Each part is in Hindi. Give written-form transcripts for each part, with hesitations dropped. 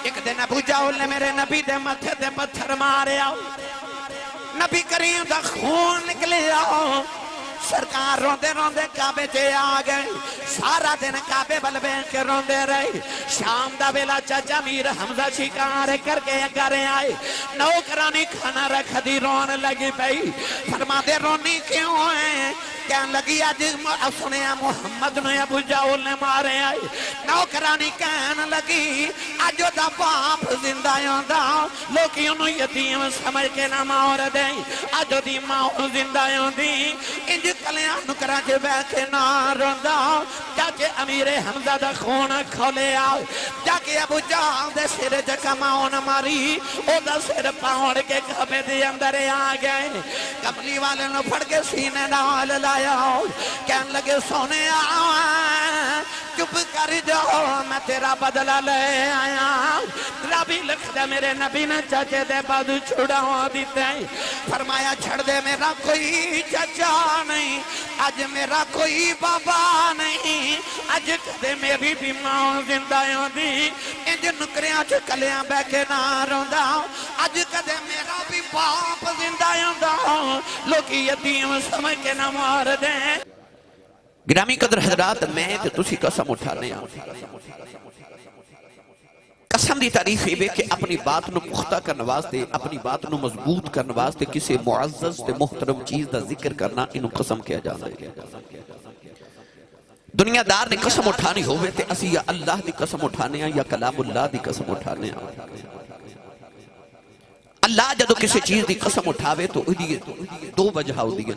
एक दिन अबू जाहल ने मेरे नबी दे मथे ते पत्थर मारिया, नबी करीम दा खून निकलिया। सरकार रोंदे रोंदे काबे च आ गए, सारा दिन काबे बल बैठ के रोंदे रहे। शाम दा वेला चाचा मीर हमजा शिकार करके घर आए, नौकरानी खाना रख दी, रोन लगी पई। फरमाते रोनी क्यों है? कहन लगी अज सुनिया मुहम्मद ने अबू जाहल ने मारे आए। नौकरानी कहन लगी अज ओदा बाप जिंदा आंदा, लोग उन्होंने यतीम समझ के ना मार दे। अज ओदी मां जिंदा आंदी, इंज कलियां नुकरां च बह के ना रोंदा। जाके अमीरे हमजा दा खून खोलिया, जाके अबू जाहल दे सिर च कमाउन मारी, ओदा सिर पाउण के काबे दे अंदर आ गए। कमली वाले नु फड़ के सीने नाल लाया, कहन लगे सोने चुप कर जाओ, मैं तेरा बदला ले आया। रबी लिखदा मेरे नबी ने चाचे दे बाद छुड़ा दिते। फरमाया छड़ दे, मेरा कोई चाचा नहीं, अज मेरा कोई बाबा नहीं, अज कदे मेरी भी मां जिंदा आंदी, इंज नुकरियां च कलियां बह के ना रोंदा। अज कदे मेरा भी बाप जिंदा आंदा, लोग यतीम समझ के ना मार दे। गिरामी कदर हजरात, मैं ते तुसी कसम उठाने कसम की तारीफ ये कि अपनी बात को पुख्ता करने वास्ते, अपनी बात को मजबूत करने वास्ते किसी मुअज़्ज़ज़ ते मुहतरम चीज का जिक्र करना, इनू कसम किया जाता है। दुनियादार ने कसम उठानी होवे ते असी या अल्लाह की कसम उठाने या कलामुल्लाह की कसम उठाने। अल्लाह जदों किसी चीज की कसम उठावे तो दो वजह होती है।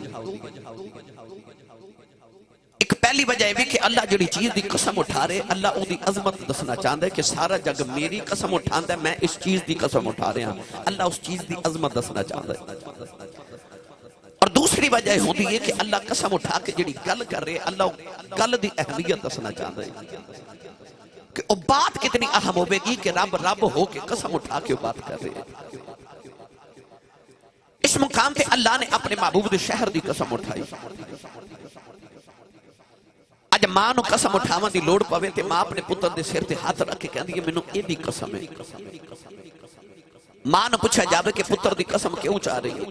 एक पहली वजह यह कि अल्लाह जी चीज की कसम उठा रहे, अल्लाह उसकी अजमत दसना चाहता है कि सारा जग मेरी कसम उठाता है, मैं इस चीज की कसम उठा रहा। अल्लाह उस चीज की अजमत दसना चाहता है। और दूसरी वजह होती है कि अल्लाह कसम उठा के जी गल कर रहे, अल्लाह गल की अहमियत दसना चाहता है कि वह बात कितनी अहम होगी कि रब रब हो के कसम उठा के बात कर रहे हैं। इस मुकाम पे अल्लाह ने अपने महबूब के शहर की कसम उठाई। अज मां नूं कसम उठावन की लोड़ पवे ते मां अपने पुत्र के सिर ते हाथ रख के कहती है मैनूं इहदी कसम है। मां नूं पूछा जावे कि पुत्र की कसम क्यों चाह रही है,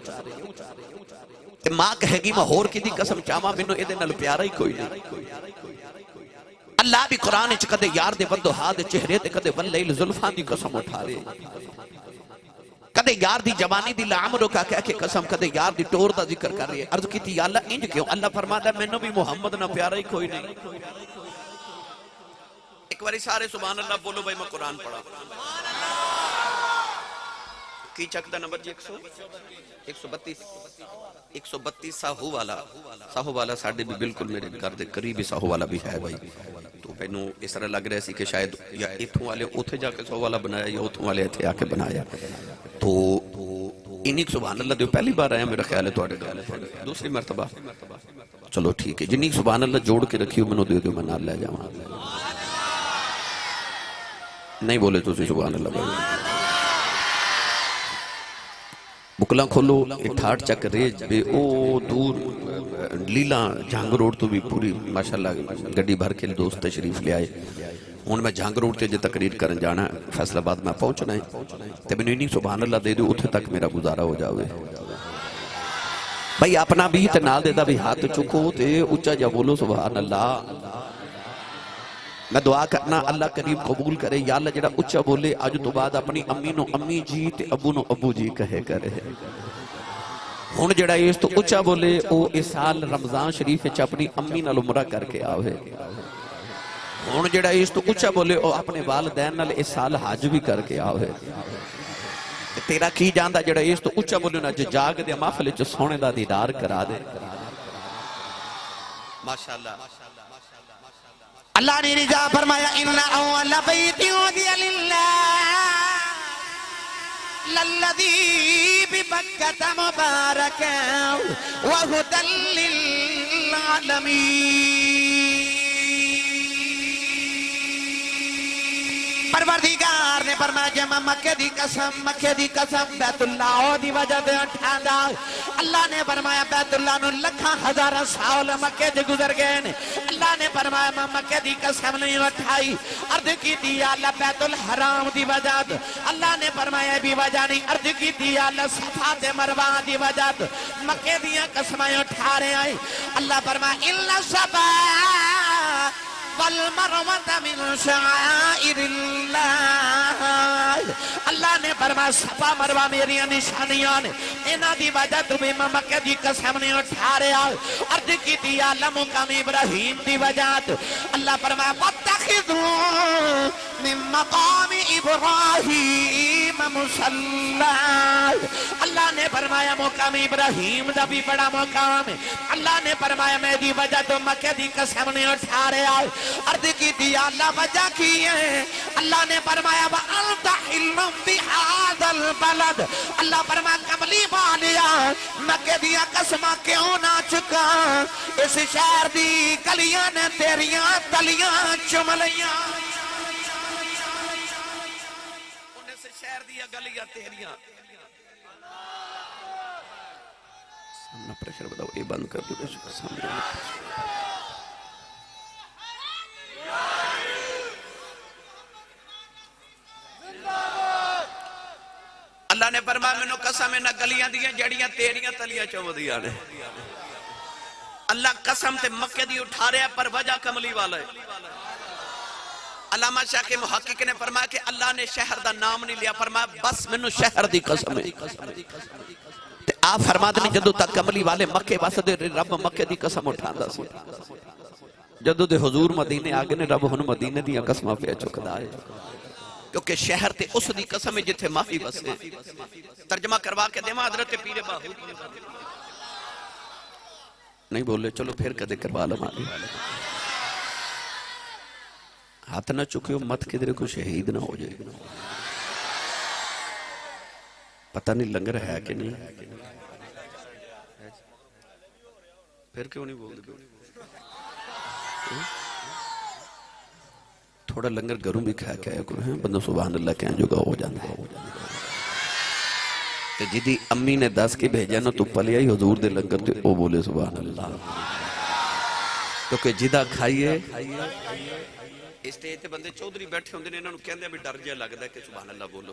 ते मां कहेगी मैं होर किहदी कसम चाहवां, मैनूं इहदे नाल प्यारा ही कोई नहीं। अल्लाह भी कुरान च कदे यार दे वदोहा दे चेहरे ते कदे वल्लैल जुल्फां दी कसम उठा रहे, कदे यार दी जवानी दी लामरो का कह के कसम, कदे यार दी टोर दा जिक्र कर रही है। अर्ज की या अल्लाह इंज क्यों? अल्लाह फरमाता मैनू भी मुहम्मद ना प्यारा ही कोई नहीं। एक बारी सारे सुभान अल्लाह बोलो भाई, मैं कुरान पढ़ा। की चक दा नंबर जी 132 साहू वाला साडे भी बिल्कुल मेरे घर दे करीब ही साहू वाला भी है भाई। तो मैनू इस तरह लग रहा सी कि शायद या इथों वाले उथे जाके साहू वाला बनाया या उथों वाले इथे आके बनाया। तो इन्हीं सुभान अल्लाह दे पहली बार आया मेरा ख्याल है तुहाडे गल दूसरी मरतबा। चलो ठीक है, जिन्नी सुभान अल्लाह जोड़ के रखी मैनू दे दिओ, मैं नाल ले जावां। नहीं बोले तुसीं सुभान अल्लाह भाई। बुकला खोलो, ठाठ चक रेज बे ओ दूर लीला जंग रोड तो भी पूरी माशाअल्लाह गड्डी भर के दोस्त तशरीफ ले आए। हुण मैं जंग रोड से जो तकरीर करन जाना फैसलाबाद में पहुंचना है, तो मैनूं इन्नी सुभान अल्लाह दे दो उत्थे तक मेरा गुजारा हो जाए भाई। अपना भी ते नाल देदा भी हाथ चुको ते उच्चा जा बोलो सुभान अल्लाह। मैं दुआ करना अल्लाह करीब कबूल करे। या अल्लाह जेड़ा उच्चा बोले अज तो बाद अपनी अम्मी नो अम्मी जी ते अबू नो अबू जी कहे करे। हुण जेड़ा इस तो उच्चा बोले ओ इस साल रमजान शरीफ विच अपनी अम्मी नाल उमरा करके आवे। हुण जेड़ा इस तो उच्चा बोले ओ अपने वालिदैन नाल इस साल हज भी करके आवे। तेरा की जांदा जेड़ा इस तो उच्चा बोले ना जाग दे महफिल च सोने दा दीदार करा दे। माशाअल्लाह अल्लाह ने रिजा फरमाया इन्ना अव्वल बैति उदिया लिल्लाह लल्लज़ी बिबक्कता मुबारकन व हुदल लिल आलमीन। परवरदिगार ने फरमाया जे मैं मक्के दी कसम बैतुल्लाह दी वजह ते उठांदा अल्लाह ने फरमाया बैतुल्लाह नु लखां हजारां साल मक्के च गुजर गए ने अल्लाह ने फरमाया मैं मक्के दी कसम नहीं उठाई अर्ज की दी अल्लाह बैतुल हराम दी वजह अल्लाह ने फरमाया भी वजह नहीं अर्ज की दी अल्लाह सफा ते मरवा दी वजह मक्के दी कसमें उठा रहे हैं अल्लाह फरमाया इल्ला सबा अल्लाह ने फरमाया सफा मरवा मेरी निशानियां ने इन्हां दी वजह तू भी मैं मक्के दी कसम नहीं उठा रहा अर्ज की दी अल्लाह मुकाम इब्राहिम दी वजह अल्लाह फरमाया वत्तखिज़ू मिन मकाम इब्राहिम मुसल्ला अल्लाह ने फरमाया मुकाम इब्राहिम दा भी बड़ा मुकाम है अल्लाह ने फरमाया मेरी वजह तो मक्के दी कसम नहीं उठा रहा अर्ज की दी अल्लाह वजह की है अल्लाह ने फरमाया व अंता हिल्लुम बिहादल बलद अल्लाह फरमाया कमली वालिया मक्के दी कसम क्यों ना चुका इस शहर दी गलियां ने तेरियां तलियां चुम लियां उन्हें से शहर दी गलियां तेरियां सामने प्रेशर बताओ ये बंद कर दो सामने अल्लाह ने फरमाया मैनू कसम इन्हां गलियां दियां जड़ियां तेरियां तलियां चुमदियां ने अल्लाह कसम ते मक्के दी उठा रहा पर वजह कमली वाला है अल्लामा शाह के मुहक्किक ने फरमाया कि अल्लाह ने शहर दा नाम नहीं लिया फरमाया बस मैनू शहर दी कसम है ते आ फरमाते ने जदों तक कमली वाले मक्के वसदे रब मक्के दी कसम उठांदा सी जदों दे हुजूर मदीने आ गए ने रब हुन मदीने दी कसमां पे चुकदा है क्योंकि शहर ते उस दी कसम है जिथे माही वसे तर्जमा करवा के देवा हजरत पीरे बाहू नहीं बोले चलो फिर कदे करवा लवा हाथ ना चुकियो मत किधरे को शहीद ना हो जाए पता नहीं लंगर है कि नहीं फिर क्यों नहीं बोलते थोड़ा लंगर घरों भी खा के आया करो है बंदा सुभान अल्लाह कह जोगा हो जाता है ते जिदी अम्मी ने दस के भेजा ना तू पलिया ही हुजूर दे लंगर ते ओ बोले सुभान अल्लाह क्योंकि जिदा खाइए स्टेज ते बंदे चौधरी बैठे होंदे ने इन्हां नूं कहंदे भी डर जिहा लगदा कि सुभान अल्लाह बोलो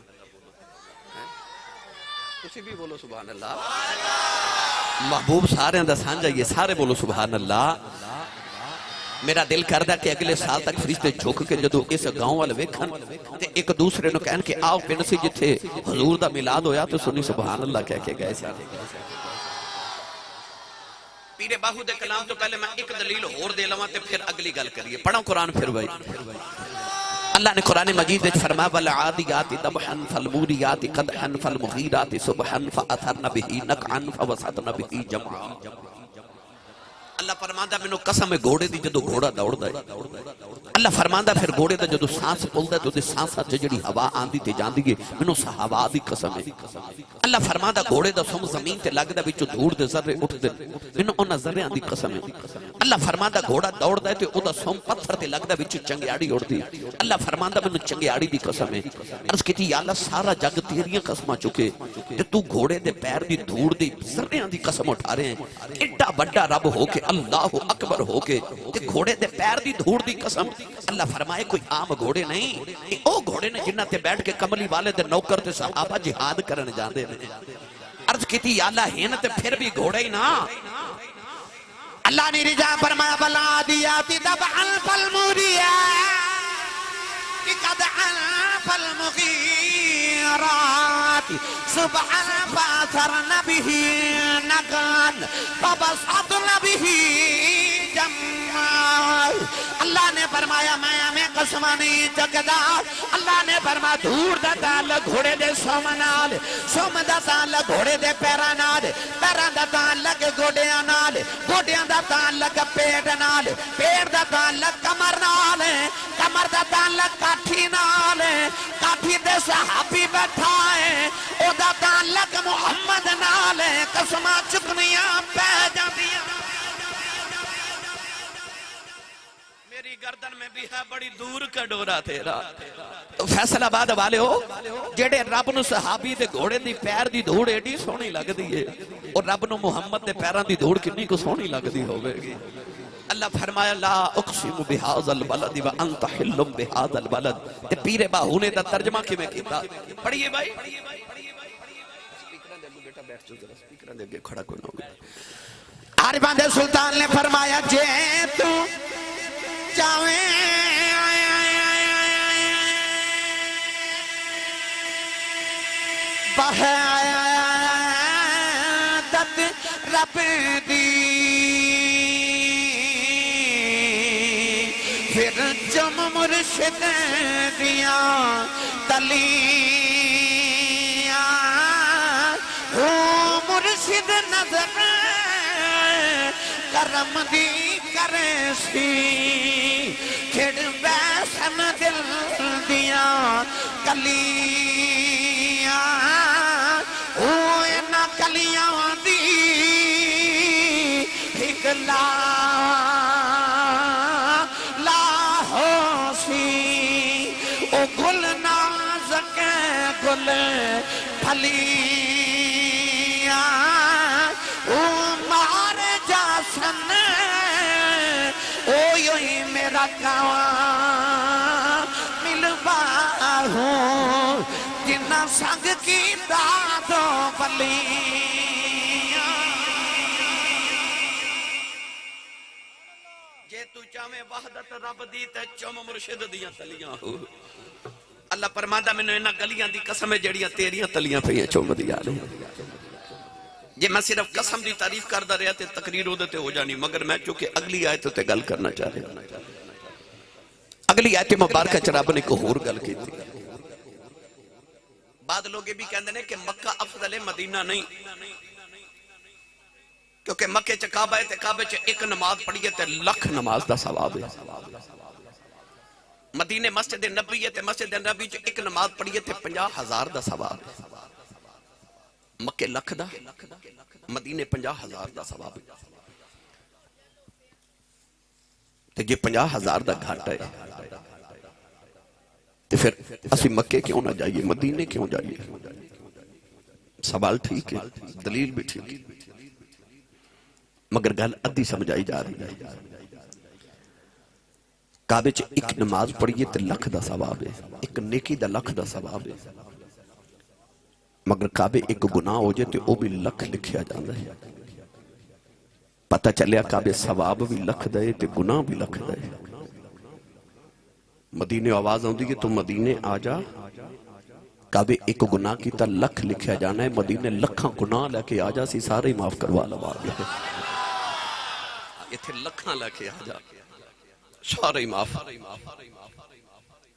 तुसीं भी बोलो सुभान अल्लाह महबूब सारे दा सांझा ही है सारे बोलो सुभान अल्लाह मेरा दिल करदा कि अगले साल तक फरिश्ते झुक के जदों इस गांव वाल वेखन ते एक दूसरे नु कहन के आओ पिंड सी जिथे हुजूर दा मिलाद होया तो सुनी सुभान अल्लाह कह के गए सन पीरे बाहू दे कलाम तो पहले मैं एक दलील और दे लवां ते फिर अगली गल करिए पढ़ो कुरान फिर भाई अल्लाह ने कुरान मजीद में फरमाया वल आदियाति दबहन फल मूरियाति कदहन फल मुगीराति सुबहन फअथरन बिही नकअन फवसतन बिही जमा अल्लाह फरमांदा मैनू कसम है घोड़े दी जदों घोड़ा दौड़दा है अल्लाह फरमांदा फिर घोड़े दा जदों सांस पुलदा तो सांसां च जिहड़ी हवा आंदी ते जांदी है मैनू हवा दी कसम है अल्लाह फरमांदा घोड़े दा सुम जमीन ते लगदा विचों धूड़ दे जर्रे उठदे मैनू उन्हां जर्रियां दी कसम है अल्लाह फरमांदा घोड़ा दौड़दा है ते ओदा सुम पत्थर ते लगदा विचों चंगियाड़ी उड़दी अल्लाह फरमांदा मैनू चंगियाड़ी दी कसम है अर्ज कीती या अल्लाह सारा जग तेरियां कसमां चुके ते तू घोड़े दे पैर दी धूड़ दी जर्रियां दी कसम उठा रहे हैं एडा बड़ा रब हो के अल्लाह अकबर हो के ते घोड़े दे पैर दी धूड़ दी कसम अल्लाह फरमाए कोई आम घोड़े नहीं ये ओ घोड़े ने जिन्हां ते बैठ के कमली वाले दे नौकर ते सहाबा जिहाद करन जांदे ने अर्ज कीती या अल्लाह हैं ते फिर भी घोड़े ही ना अल्लाह ने रिजा फरमाया बला दियाती तबअल फल मुरिया कदअन फल मुगीरात सुबहन फअथरन बिही नकन फबसतन बिही जम्मा अल्लाह ने फरमाया मैं हमें कसम नहीं चकदा अल्लाह ने फरमाया धूड़ दा ताल्लुक घोड़े दे सोम नाल सोम दा ताल्लुक घोड़े दे पैरां नाल पैरां दा ताल्लुक गोडियां नाल गोडियां दा ताल्लुक पेट नाल पेट दा ताल्लुक कमर नाल कमर दा ताल्लुक काठी नाल काठी दे सहाबी बैठा है ओदा ताल्लुक मुहम्मद नाल कसमां चुकनियां पै जांदियां मेरी गर्दन में भी है बड़ी दूर का डोरा तेरा। तो फैसलाबाद वाले हो जेड़े रब नूं सहाबी दे घोड़े दी पैर दी धूड़ एडी सोहनी लगदी है और रब नूं मुहम्मद दे पैरां दी धूड़ कितनी को सोहनी लगदी होवेगी। अल्लाह फरमाया ला उक़सिमु बिहाज़ल बलद व अंत हिल्लुम बिहाज़ल बलद। ते पीरे बाहू ने दा तर्जमा किवें कीता पढ़िए भाई। स्पीकरां दे अगे बेटा बैठ जाओ जरा, स्पीकरां दे अगे खड़ा कोई ना हो। आरिफां दे सुल्तान ने फरमाया जे तू चाहे बहादत रब दी फिर जम मुर्शिद दिया तलियां हो मुर्शिद नजर करम दी करे सी खिड़ वैसन दिल दिया कलियां ओ इना कलियां दी हिकला लाहो सी ओ गुल नाज़क गुल फलियां ओ मार जासन ओ योई मेरा कावा मिलवा हूँ जिन्ना संग की दादो बलियां। जे तू चाहे वहदत रब दी ते चुम मुर्शिद दियां तलियां हो। अल्लाह फरमांदा मैनू इन्हां गलियां दी कसम है जेड़ियां तेरियां तलियां पईयां चुमदियां ने। जे मैं सिर्फ कसम की तारीफ करता रहा तो तकरीर उहदे ते हो जानी, मगर मैं चूंकि अगली आयत ते गल करना चाह रहा। अगली आयत मुबारक च रब ने एक होर गल की। बाद लोग ये भी कहते हैं कि मक्का अफजल है मदीना नहीं, क्योंकि मक्के च काबा है ते काबे च एक नमाज पढ़िए ते लख नमाज का सवाब है। मदीने मस्जिद नबी है ते मस्जिद नबी च एक नमाज पढ़िए ते 50,000 का सवाब है। मक्के लख दा मदीने 50,000 का सवाब है। ते जे 50,000 का घाटा है तो फिर असी मक्के क्यों ना जाइए, मदीने क्यों जाइए? सवाल ठीक है, दलील भी ठीक है, मगर गल अद्धी समझाई जा रही है। काबे च एक नमाज पढ़िए तो लख का सवाब है, एक नेकी का लख का सवाब है। मगर काबे एक गुनाह हो जाए तो वह भी लख लिखिया जाता है। पता चलिया काबे सवाब भी लख दे ते गुनाह भी लख दे। मदीने आवाज आती है तो मदीने आ जा, काबे एक गुनाह की लख लिखिया जाना है। मदीने लखा गुनाह लैके आ जा, सी सारे ही माफ करवा लवांगे। इत्थे लखा लैके आ जा, सारे ही माफ।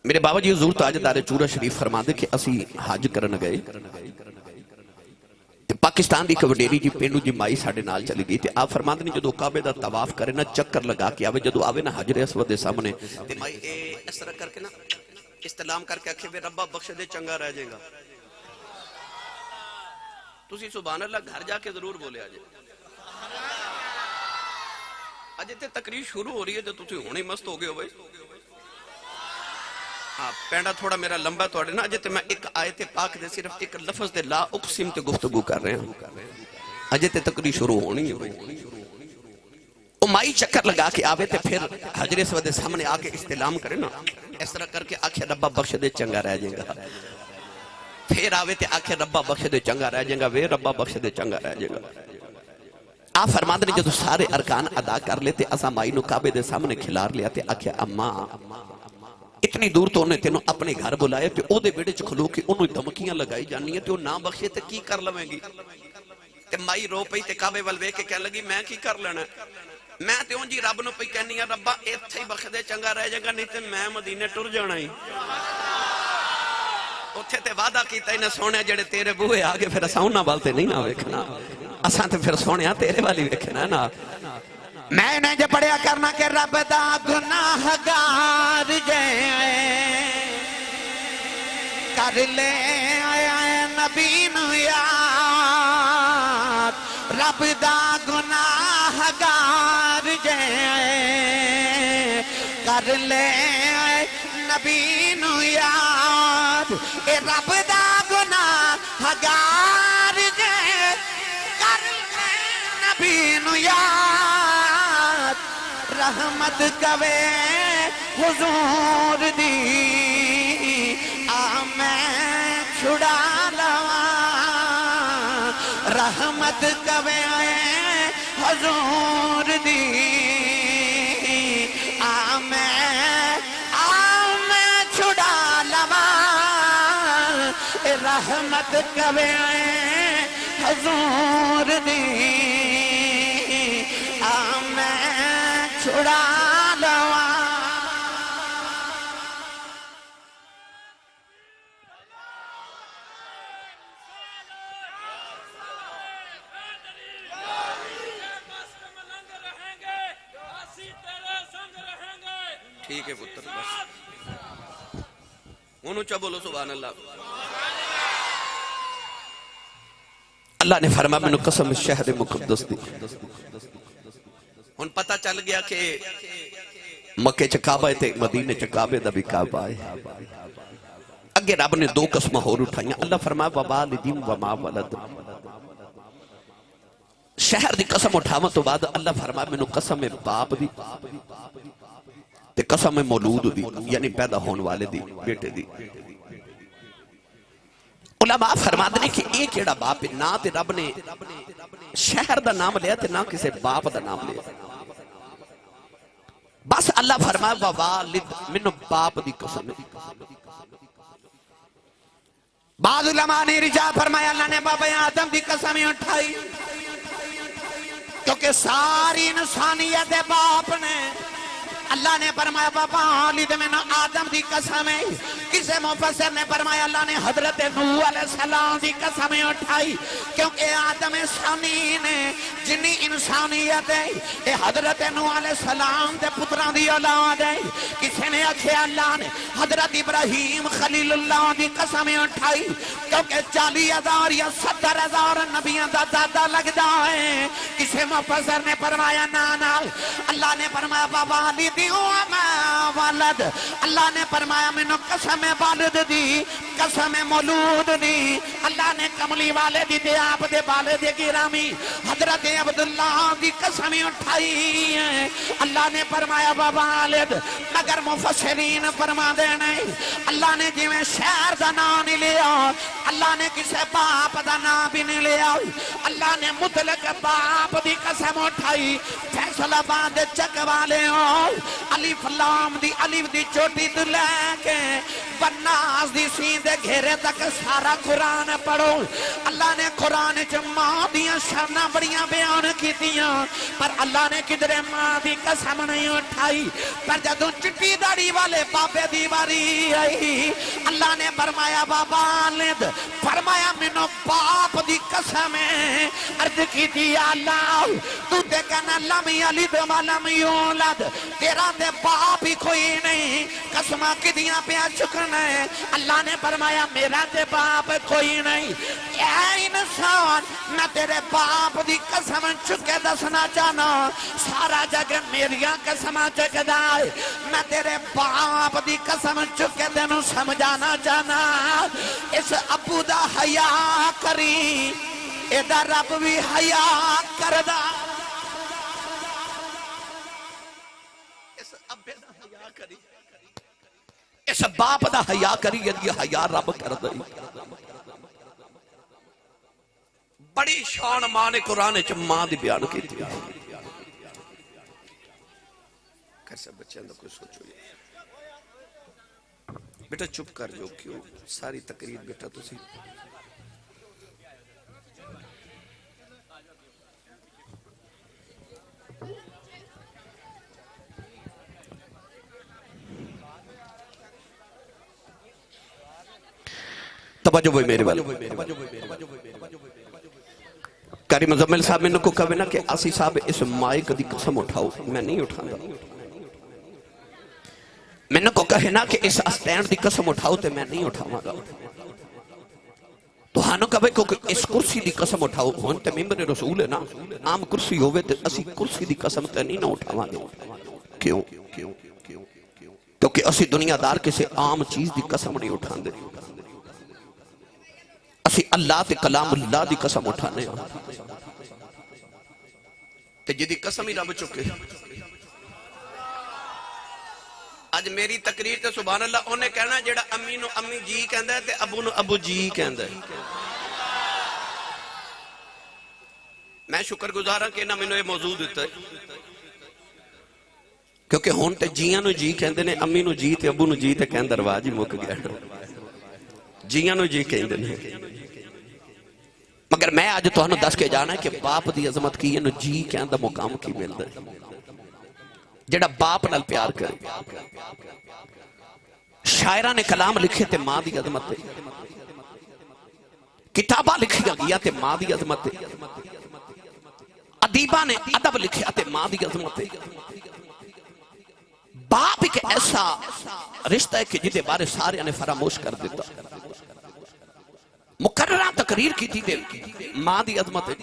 मेरे बाबा जी हुजूर ताजदारे चूरा शरीफ फरमाते कि असी हज करन गए, पाकिस्तान की एक वडेरी जी पेंडू जी माई साडे नाल चली गई। ते आप फरमाते ने जो काबे दा तवाफ करे ना, चक्कर लगा के आवे, जो आवे ना हजरे अस्वद दे सामने ते माई इस तरह करके ना इस्तलाम करके आखे वे रब्बा बख्श दे चंगा रह जाएगा। तुसी सुभान अल्लाह घर जाके जरूर बोले अजे अजे ते तकरीर शुरू हो रही है तो तुसी हुणे मस्त हो गए हो भाई। हाँ पैंडा थोड़ा मेरा लंबा थोड़े ना, अजे ते मैं एक आयत पाक दे सिर्फ एक लफ्ज दे ला उक़सिम ते गुफ्तगू कर रहे हैं। अजे ते तकरीर शुरू होनी है। ओ माई चक्कर लगा के आवे ते फिर हजरे अस्वद दे सामने आके इस्तिलाम करे ना, इस तरह करके आखे रब्बा बख्श दे चंगा रह जाएगा। फिर आवे ते आखे रब्बा बख्श दे चंगा रह जाएगा, वे रब्बा बख्श दे चंगा रह जाएगा। आप फरमाते ने जो सारे अरकान अदा कर लेते असा माई नु काबे दे सामने खिलार लिया ते आखे अम्मा इतनी दूर तो उन्हें तेनों अपने घर बुलाया ते ओदे बेड़े च खलो के उन्होंने धमकियां लगाई जानी है, ते ना बख्शे ते की कर लवेंगी? ते माई रो पई ते काबे वल वेख के कहन लगी मैं की कर लेना, मैं ते उंजी रब नु पई कहनी आ रब्बा इत्थे ही बख्श दे चंगा रह जाएगा, नहीं ते मैं मदीने टुर जाना ही। उत्थे ते वादा कीता इन्हें सोने जेड़े तेरे बूहे आ गए फिर असां उन्हां वाल ते नहीं ना वेखना, असां ते फिर सोने तेरे वाल ही वेखना ना। मैंने जो पढ़िया करना के रब दा गुनाहगार जे कर ले आया नबी नु याद, रब दा गुनाहगार जे कर ले नबी नू याद ए रब दा गुनाहगार जे कर ले नबी नू याद रहमत कवे हुजूर दी आ मैं छुड़ा लवा रहमत कवे हुजूर दी आ मैं छुड़ा लवा रहमत कवे हुजूर दी आ मैं छुड़ा लवा। ठीक है पुत्र बस ऊंचा बोलो सुभान अल्लाह। अल्लाह ने फरमाया मैनू कसम शहर मुकद्दस दी हुन पता चल गया कि मक्के च काबा ते मदीने च काबे दा भी काबा है। अगे रब ने दो कसम होर उठाई। अल्लाह फरमाया ववालिदिन वमा वलद शहर दी कसम उठावन तो बाद अल्लाह फरमाया मैनू कसम है बाप दी ते कसम है मौलूद दी यानी पैदा होने वाले दी बेटे दी। उलमा फरमाते हैं कि ये केड़ा बाप है ना ते रब ने शहर दा नाम लिया ते ना किसी बाप दा नाम लिया। बस अल्लाह फरमाया ववालिद मैनू बाप दी कसम है। बाद उलमा ने रिजा फरमाया अल्लाह ने बाबा आदम दी कसम उठाई क्योंकि सारी इंसानियत दे बाप ने। अल्लाह ने फरमाया बाबा वालिद मैनू आदम दी कसम है। किसी मुफस्सिर ने फरमाया अल्लाह ने हजरत नूह अलैहिस्सलाम दी कसम उठाई क्योंकि आदम सानी ने जिन्नी इंसानियत है ये हजरत नूह अलैहिस्सलाम दे पुत्रां दी औलाद है। किसी ने आख्या अल्लाह ने हजरत इब्राहीम खलीलुल्लाह दी कसम उठाई क्योंकि 40,000 या 70,000 नबियां दा दादा लगदा है। किसी मुफस्सिर ने फरमाया ना ना अल्लाह ने फरमाया बाबा वालद अल्लाह ने फरमाया मैनू कसम है वालिद दी कसम है मौलूद दी। अल्लाह ने कमली वाले दी ते आप दे वाले दे गिरामी हजरत अब्दुल्लाह दी कसम उठाई है। अल्लाह ने फरमाया वालिद मगर मुफस्सिरीन फरमाते हैं अल्लाह ने जिवें शहर दा नाम नहीं लिया अल्लाह ने किसी बाप दा नाम भी नहीं लिया। अल्लाह ने मुतलक बाप दी कसम उठाई। फैसलाबाद चक वाले अलिफ लाम दी अलिफ दी चोटी तो लेके बन्नास दी सीन दे घेरे तक सारा कुरान पढ़ो। अल्लाह ने कुरान च मां दियां शाना बड़ियां बयान कीतियां पर अल्लाह ने किधरे मां दी कसम नहीं उठाई। पर जदों चिट्टी दाढ़ी वाले बाबे दी बारी आई अल्लाह ने फरमाया बाबा वालिद फरमाया मैनू बाप दी कसम है। अर्ज कीती अल्लाह तू ते कहना लम यलिद वलम यूलद तेरा ते बाप ही कोई नहीं कसमां किदियां पिया चुकना है। अल्लाह ने फरमाया मेरा ते बाप कोई नहीं। ऐ इंसान मैं तेरे बाप दी कसम चुके दसना चाहना सारा जग मेरिया कसम चुकदा है। मैं तेरे बाप दी कसम चुके तेनू समझाना चाहना इस अबू दा हया करी एदा रब भी हया करदा। इस बाप दा हया करी यदि हया रब कर दे। बड़ी शान मां ने कुरान च मां दी बयान की कर सब बच्चों का कोई सोचो बेटा चुप कर जो क्यों सारी तकरीर बेटा तुसी तवज्जो भाई मेरे वाले कारी मुजम्मिल साहब मैंने को कहे ना कि आसी साहब इस माइक दी कसम उठाओ मैं नहीं उठाऊंगा। मैंने को कहे ना कि इस स्टैंड दी कसम उठाओ तो मैं नहीं उठावांगा। तो हानो कहे को इस कुर्सी दी कसम उठाओ हुन ते मिंबर रसूल है ना आम कुर्सी होवे ते असी कुर्सी दी कसम ते नहीं ना उठावांगे। क्यों क्यों क्यों क्योंकि असी दुनियादार किसी आम चीज की कसम नहीं उठाते, असी अल्लाह ते कलामुल्लाह की कसम उठाने ते जिदी कसम ही रब चुके। अज मेरी तकरीर ते सुभान अल्लाह उन्हें कहना जेड़ा अम्मी नु अम्मी जी कहंदा है ते अबू नु अबू जी कहंदा है। मैं शुक्रगुजार हां कि इन्हां मैनूं ये मौजू दिता है, क्योंकि हुण ते जियां नु जी कहंदे ने, अम्मी नु जी ते अबू नु जी ते कहंदा रवाज ही मुक गया, जियां नु जी कहंदे ने। मगर मैं अज तुहानूं दस के जाना कि बाप की अजमत की, इन्हूं जी कहण दा मुकाम की मिलदा है। जेड़ा बाप नाल प्यार करे, शायरा ने कलाम लिखे ते मां की अजमत है, किताबा लिखिया गया ते मां की अजमत है, अदीबा ने अदब लिखिया ते मां की अजमत है। बाप एक ऐसा रिश्ता है कि जिदे बारे सारे ने फरामोश कर दिता। मुकर्ररा तकरीर की थी मां की अजमत है।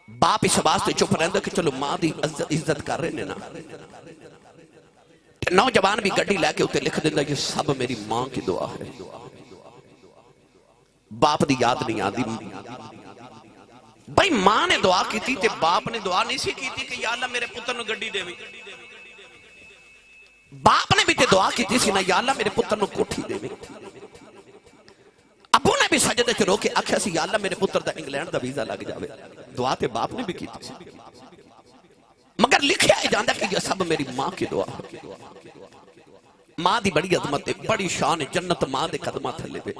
बाप इस वास्ते चुप रहंदा कि चलो मां की इज्जत कर रहे ने ना। नौजवान भी गड्डी लैके उत्ते लिख दिंदा कि सब मेरी मां की दुआ है। बाप की याद नहीं आती। भाई मां ने दुआ की थी ते बाप ने दुआ नहीं सी की थी कि या अल्लाह मेरे पुत्र नु गड्डी देवी। बाप ने भी ते दुआ की थी ना, या अल्लाह मेरे पुत्र नु कोठी देवी। अबू ने भी सजदे च रो के आख्या सी या अल्लाह मेरे पुत्र दा इंग्लैंड दा वीजा लग जावे। दुआ ते बाप ने भी की थी, मगर लिखिया जांदा कि सब मेरी मां की दुआ है। मां दी बड़ी अजमत है, बड़ी शान है। जन्नत मां दे कदमां थल्ले पे,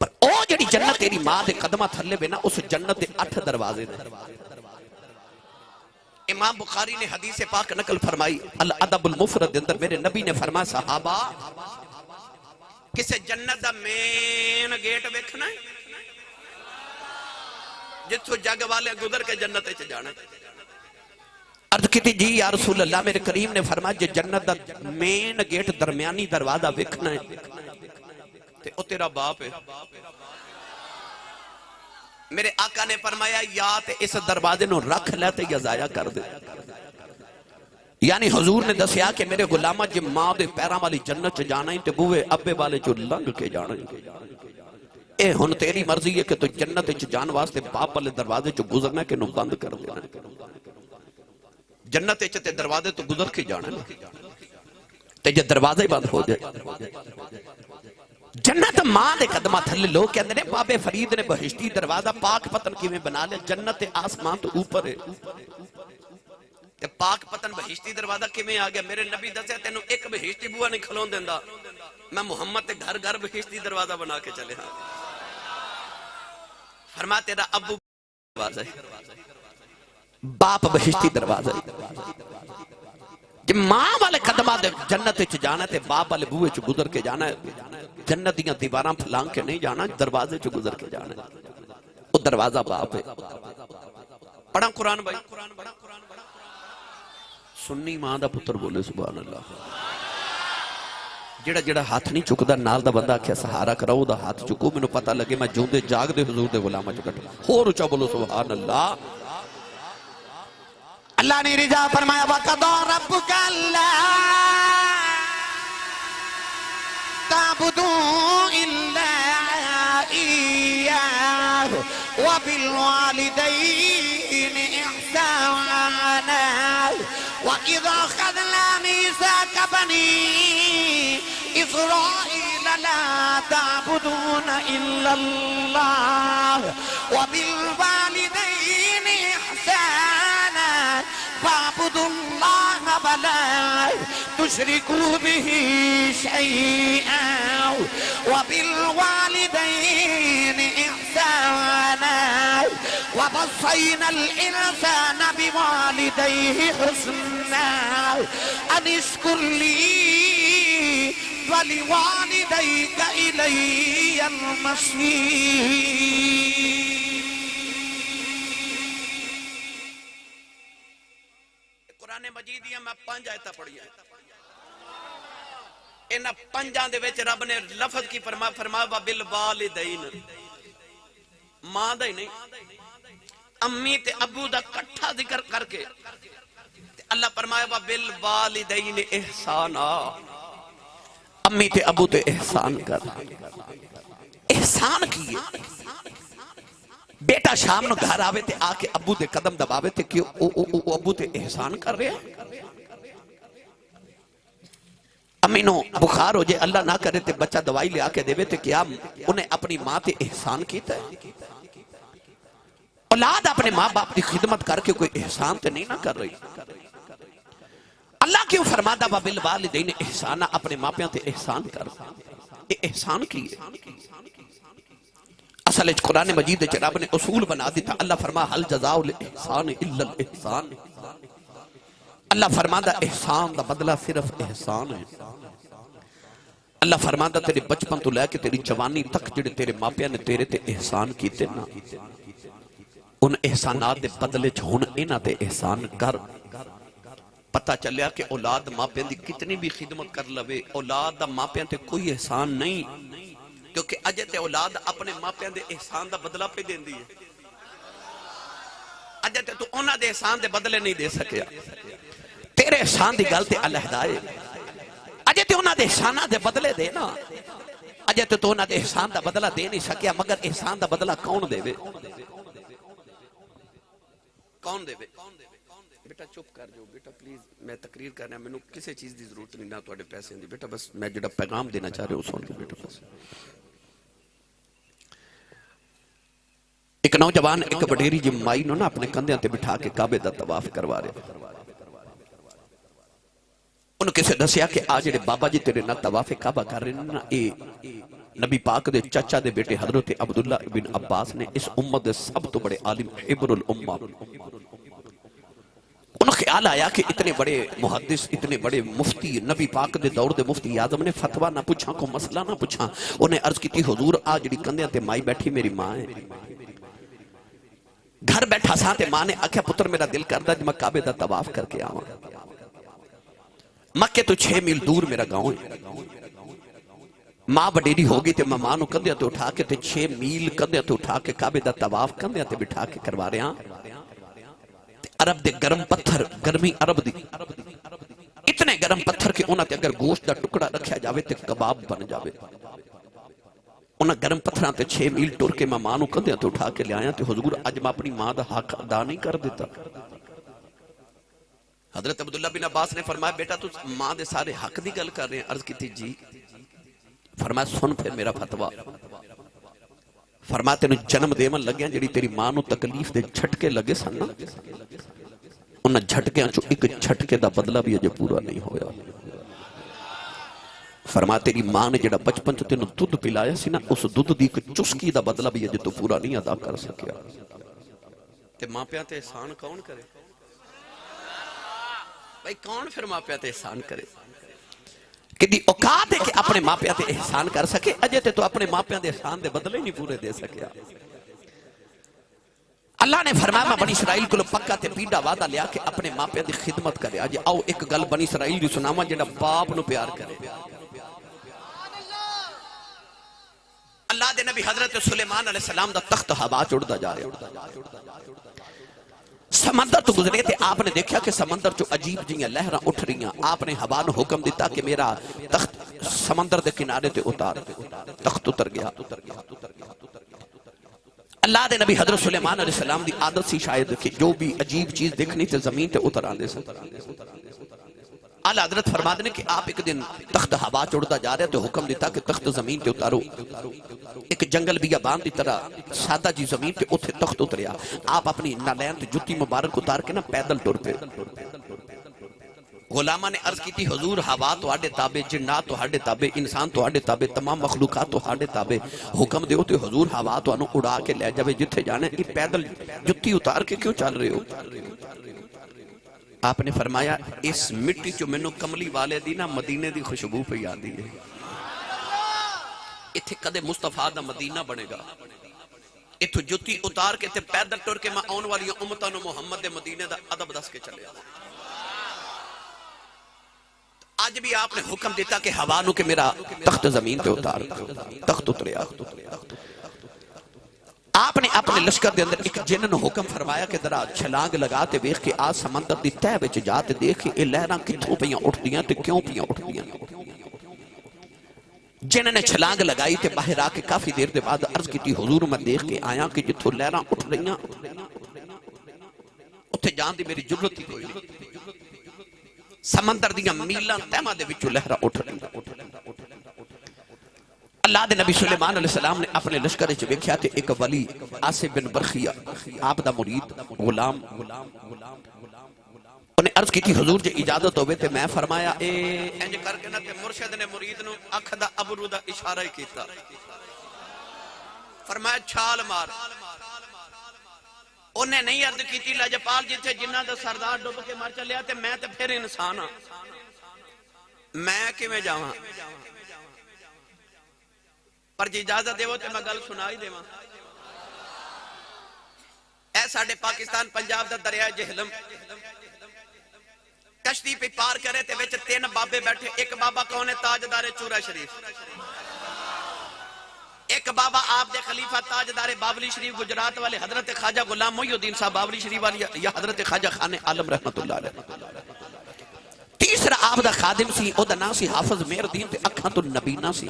पर ओ जेड़ी जन्नत तेरी मां दे कदमां थल्ले पे ना, उस जन्नत दे 8 दरवाजे ने। इमाम बुखारी ने हदीस पाक नकल फरमाई अल अदबुल मुफरद दे अंदर, मेरे नबी ने फरमाया सहाबा किसे जन्नत दा मेन गेट वेखना है जिथों जग वाले गुजर के जन्नत च जाना। अर्ज की जी या रसूल अल्लाह, मेरे करीम ने फरमाया जे जन्नत दा मेन गेट दरमियानी दरवाजा वेखना है ते ओ तेरा बाप है। मेरे आका ने फरमाया या ते इस दरवाजे नु रख ले ते या जाया कर दे। यानी हुजूर ने दसिया कि मेरे गुलामा जे मां दे पैरां वाली जन्नत च जाना ही ते बूहे अब्बे वाले चो लंघ के जाना ही। ए हुन तेरी मर्जी है कि तू जन्नत च जान वास्ते बाप वाले दरवाजे चो गुजरना कि नु बंद कर देना। जन्नत च ते दरवाजे तो गुजर के जाना ते जे दरवाजा ही बंद हो जाए। जन्नत मां दे कदमां थल्ले। लोग कहंदे ने बाबे फरीद ने बहिश्ती दरवाजा पाक पतन किवें बना लिया। जन्नत आसमान तो ऊपर है ते पाक पतन बहिश्ती दरवाजा किवें आ गया? मेरे नबी दस्या तेनू एक बहिश्ती बुआ नहीं खलोन देंदा। मैं मुहम्मद ते घर घर बहिश्ती दरवाजा बना के चले। हाँ फरमा तेरा अबू दरवाजा है, बाप बहिश्ती दरवाजा है। जे मां वाले कदमां दे जन्नत च जाना ते बाप वाले बूहे च गुजर के जाना। जन्नत दियां दीवारां फलांग के नहीं जाना, दरवाजे च गुजर के जाना। वो दरवाजा बाप है। पढ़ा कुरान भाई, सुन्नी मां दा पुत्र बोले सुभान अल्लाह। जेड़ा जेड़ा हाथ नहीं चुकदा नाल दा बंदा आख्या सहारा कराओ दा हाथ चुको, मैनू पता लगे मैं जिंदे जागदे हुजूर दे गुलामां च कट्टा। होर उच्चा बोलो सुभान अल्लाह। अल्लाह ने रिजा फरमाया वक़दा रब्बुका अल्ला ताबुदू इल्ला इय्याहु व बिल वालिदैनि इहसाना व इज़ा अख़ज़ना मीसाक़ बनी इस्राईल ला ताबुदून इल्लल्लाह व बिल वालिदैनि इहसाना फअब्दुल्लाह व ला तुशरिकू बिही शैअन व बिल वालिदैनि इहसाना व वस्सैनल इंसाना बिवालिदैहि हुस्ना अन इश्कुर ली व लिवालिदैक इलैयल मसीर। कुरान मजीद दियां मैं 5 आयतां पढ़ियां। इन्हां 5 दे विच रब ने लफ्ज की फरमाया बिल वालिदैन। मां दा ही नहीं, अम्मी ते अबू दा इकट्ठा जिक्र करके अल्लाह फरमाया वा बिल वालिदैन इहसाना, अम्मी ते अबू ते एहसान कर। एहसान किए बेटा शाम नु घर आवे ते आके अबू दे कदम दबावे ते कि ओ अबू ते एहसान कर रहे हैं। अम्मी नु बुखार हो जाए अल्लाह ना करे ते बच्चा दवाई ले आके देवे ते क्या उन्हें अपनी मां ते एहसान कीता है? औलाद अपने मां बाप की खिदमत करके कोई एहसान तो नहीं ना कर रही। अल्लाह क्यों फरमादा वा बिल वालिदैन इहसाना, अपने मापियां ते एहसान कर। ये एहसान की है। असल कुरान मजीद च रब ने उसूल बना दिता। अल्लाह फरमा हल जज़ाउल इहसान इल्लल इहसान। अल्लाह फरमादा एहसान दा बदला सिर्फ एहसान है। अल्लाह फरमादा तेरे बचपन तो लैके तेरी जवानी तक जिहड़े तेरे मापियां ने तेरे ते एहसान कीते ना, उन एहसानात दे बदले च हुण इन्हां ते एहसान कर। पता चलिया कि औलाद मापियां दी कितनी भी खिदमत कर लवे, औलाद दा मापियां ते कोई एहसान नहीं, क्योंकि अजे ते औलाद अपने मापियां दे एहसान दा बदला पे देंदी है। अजे ते तू उन्हां दे एहसान दे बदले नहीं दे सकिया। तेरे एहसान दी गल ते अलहदा है। अजे ते उन्हां दे एहसानां दे बदले दे ना, अजे ते तू उन्हां दे एहसान दा बदला दे नहीं सकिया, मगर एहसान दा बदला कौन देवे? कौन देवे? बेटा चुप कर जाओ बेटा प्लीज, मैं तकरीर करना, मैनू किसी चीज की जरूरत नहीं ना तुहाडे पैसे दी बेटा, बस मैं जिहड़ा पैगाम देना चाह रहा हूं सुन लो बेटा। बस एक नौजवान एक वडेरी जी माई नु ना अपने कंधे ते बिठा के काबे दा तवाफ करवा रहा। उन्होंने किसे दसिया कि आ जिहड़े बाबा जी तेरे ना तवाफे काबा कर रहे ना, ये नबी पाक दे चाचा दे बेटे हजरत अब्दुल्ला बिन अब्बास ने, इस उम्मत दे सब तो बड़े आलिम हिब्रुल उम्मा। उन्हें ख्याल आया कि इतने बड़े मुहद्दिस, इतने बड़े मुफ्ती, नबी पाक दे दौर दे मुफ्ती आजम ने फतवा ना पूछा, को मसला ना पूछा। उन्हें अर्ज की हुजूर आ जिहड़ी कंधियां ते माई बैठी मेरी मां है। घर बैठा सा ते मां ने आख्या पुत्र मेरा दिल करदा मैं काबे दा तवाफ करके आवां। मक्के तो 6 मील दूर मेरा गांव है। मां वडेरी हो गई ते मैं मां नु कंधियां ते उठा के ते 6 मील कंधियां ते उठा के काबे दा तवाफ कंधियां ते बिठा के करवा रहा। अरब दे गरम पत्थर, गर्मी अरब दी, इतने गरम पत्थर के उन्हां ते अगर गोश्त दा टुकड़ा रखा जावे ते कबाब बन जावे। उन्हां गरम पत्थरां ते 6 मील टुर के मैं मां नू कंधियां ते उठा के लियाया ते हुजूर अज मैं अपनी मां दा हक अदा नहीं कर दिता। हजरत अब्दुल्ला बिन अब्बास ने फरमाया बेटा तू मां दे सारे हक दी गल कर रहे हैं? अर्ज की जी। फरमाया सुन फिर मेरा फतवा। फरमाया तेन जन्म देवन लग्या जिहड़ी तेरी मां नू तकलीफ दे झटके लगे सन ना, उन्हां झटकियां चों एक झटके दा बदला भी अजे पूरा नहीं होया। फरमाया तेरी मां ने जिहड़ा बचपन च तेनू दुध पिलाया सी ना, उस दुध दी एक चुस्की दा बदला भी अजे तो पूरा नहीं अदा कर सकिया। ते मापियां ते एहसान कौन करे भाई? कौन फिर मापियां ते एहसान करे? कि औकात है कि अपने मापियां ते एहसान कर सके? अजे ते तो अपने मापियां दे एहसान दे बदले नहीं पूरे दे सकिया। अल्लाह ने फरमाया मैं बनी इसराइल को पक्का ते पीड़ा वादा लिया कि अपने मापियां दी खिदमत करे। अज आओ एक गल बनी इसराइल दी सुनावा जेड़ा बाप नु प्यार करे। अल्लाह दे नबी हजरत सुलेमान अलैहिस्सलाम दा तख्त हवा च उड़दा जा रहा। समंदर तो गुजरे थे, आपने देखा कि समंदर चो अजीब जियां लहरां उठ रही। आपने हवा नू हुक्म दिता कि मेरा तख्त समंदर के किनारे ते उतार। तख्त उतर गया। अल्लाह दे नबी हजरत सुलेमान अलैहिस्सलाम दी आदत सी शायद कि जो भी अजीब चीज देखनी ते जमीन ते उतर आंदे सन। आला हजरत फरमाते ने कि आप एक दिन तख्त हवा चुड़दा जा रहे तो हुक्म दिता कि तख्त जमीन ते उतारो। एक जंगल बियाबान की तरह सादा जी जमीन ते उथे तख्त उतरिया। आप अपनी नालैन ते जुत्ती मुबारक उतार के ना पैदल टुर पे। गुलामा ने अर्ज की हुजूर हवा तुहाडे ताबे, जिन्नात तुहाडे ताबे, इंसान तुहाडे ताबे, तमाम मखलूकात तुहाडे ताबे। हुक्म दिओ ते हुजूर हवा तुहानू उड़ा के ले जावे जिथे जाने। ये पैदल जुत्ती उतार के क्यों चल रहे हो? आपने फरमाया इस मिट्टी चो मैनू कमली वाले दी ना मदीने दी खुशबू पे आती है। इत्थे कदे मुस्तफा दा मदीना बनेगा। इत्थों जुत्ती उतार के ते पैदल टुर के मैं आने वाली उम्मतां नू मुहम्मद दे मदीने दा अदब दस के चलिया। आज भी आपने हुक्म दिता कि हवा नू के मेरा तख्त जमीन पे उतार। तख्त उतरिया। आपने अपने लश्कर के अंदर एक जिन ने हुक्म फरमाया कि जरा छलांग लगा ते वेख के आ समंदर की तह विच जा ते देख ये लहरां कित्थों पईयां उठदियां ते क्यों पईयां उठदियां। जिन ने छलांग लगाई ते बाहर आके काफी देर के बाद अर्ज की हुजूर मैं देख के आया कि जिथों लहरां उठ रही उत्थे जान दी मेरी जरूरत ही कोई नहीं। समंदर दियां मीलां तहमां दे विचों लहरां उठ रही। अल्लाह दे नबी सुलेमान अलैहिस्सलाम ने अपने लश्कर च वेख्या ते एक वली आसिफ बिन बरखिया आप दा मुरीद गुलाम उन्हें अर्ज की हुजूर जे इजाजत होवे ते मैं फरमाया ए इंज करके ना ते मुर्शिद ने मुरीद नु अख दा अबरू दा इशारा ही कीता। फरमाया छाल मार। उन्हें नहीं अर्ज की लजपाल जिथे जिन्ना दा सरदार डुब के मर चलिया ते मैं ते फिर इंसान हां मैं किवें जावां। पर जी इजाजत देवो तो मैं गल सुना ही देवां। ऐ साडे पाकिस्तान पंजाब दा दरिया जहलम कश्ती पे पार करे ते विच 3 बाबे बैठे। एक बाबा कौन है? ताजदारे चूरा शरीफ। एक बाबा आप दे खलीफा ताजदारे बाबली शरीफ गुजरात वाले हजरत ख्वाजा गुलाम मोइनुद्दीन साहब बाबली शरीफ वाली या हजरत ख्वाजा खाने आलम रहमतुल्लाह अलैह। तीसरा आप दा खादिम सी ओदा नाम सी हाफिज मेहरदीन ते अखां तो नबीना सी।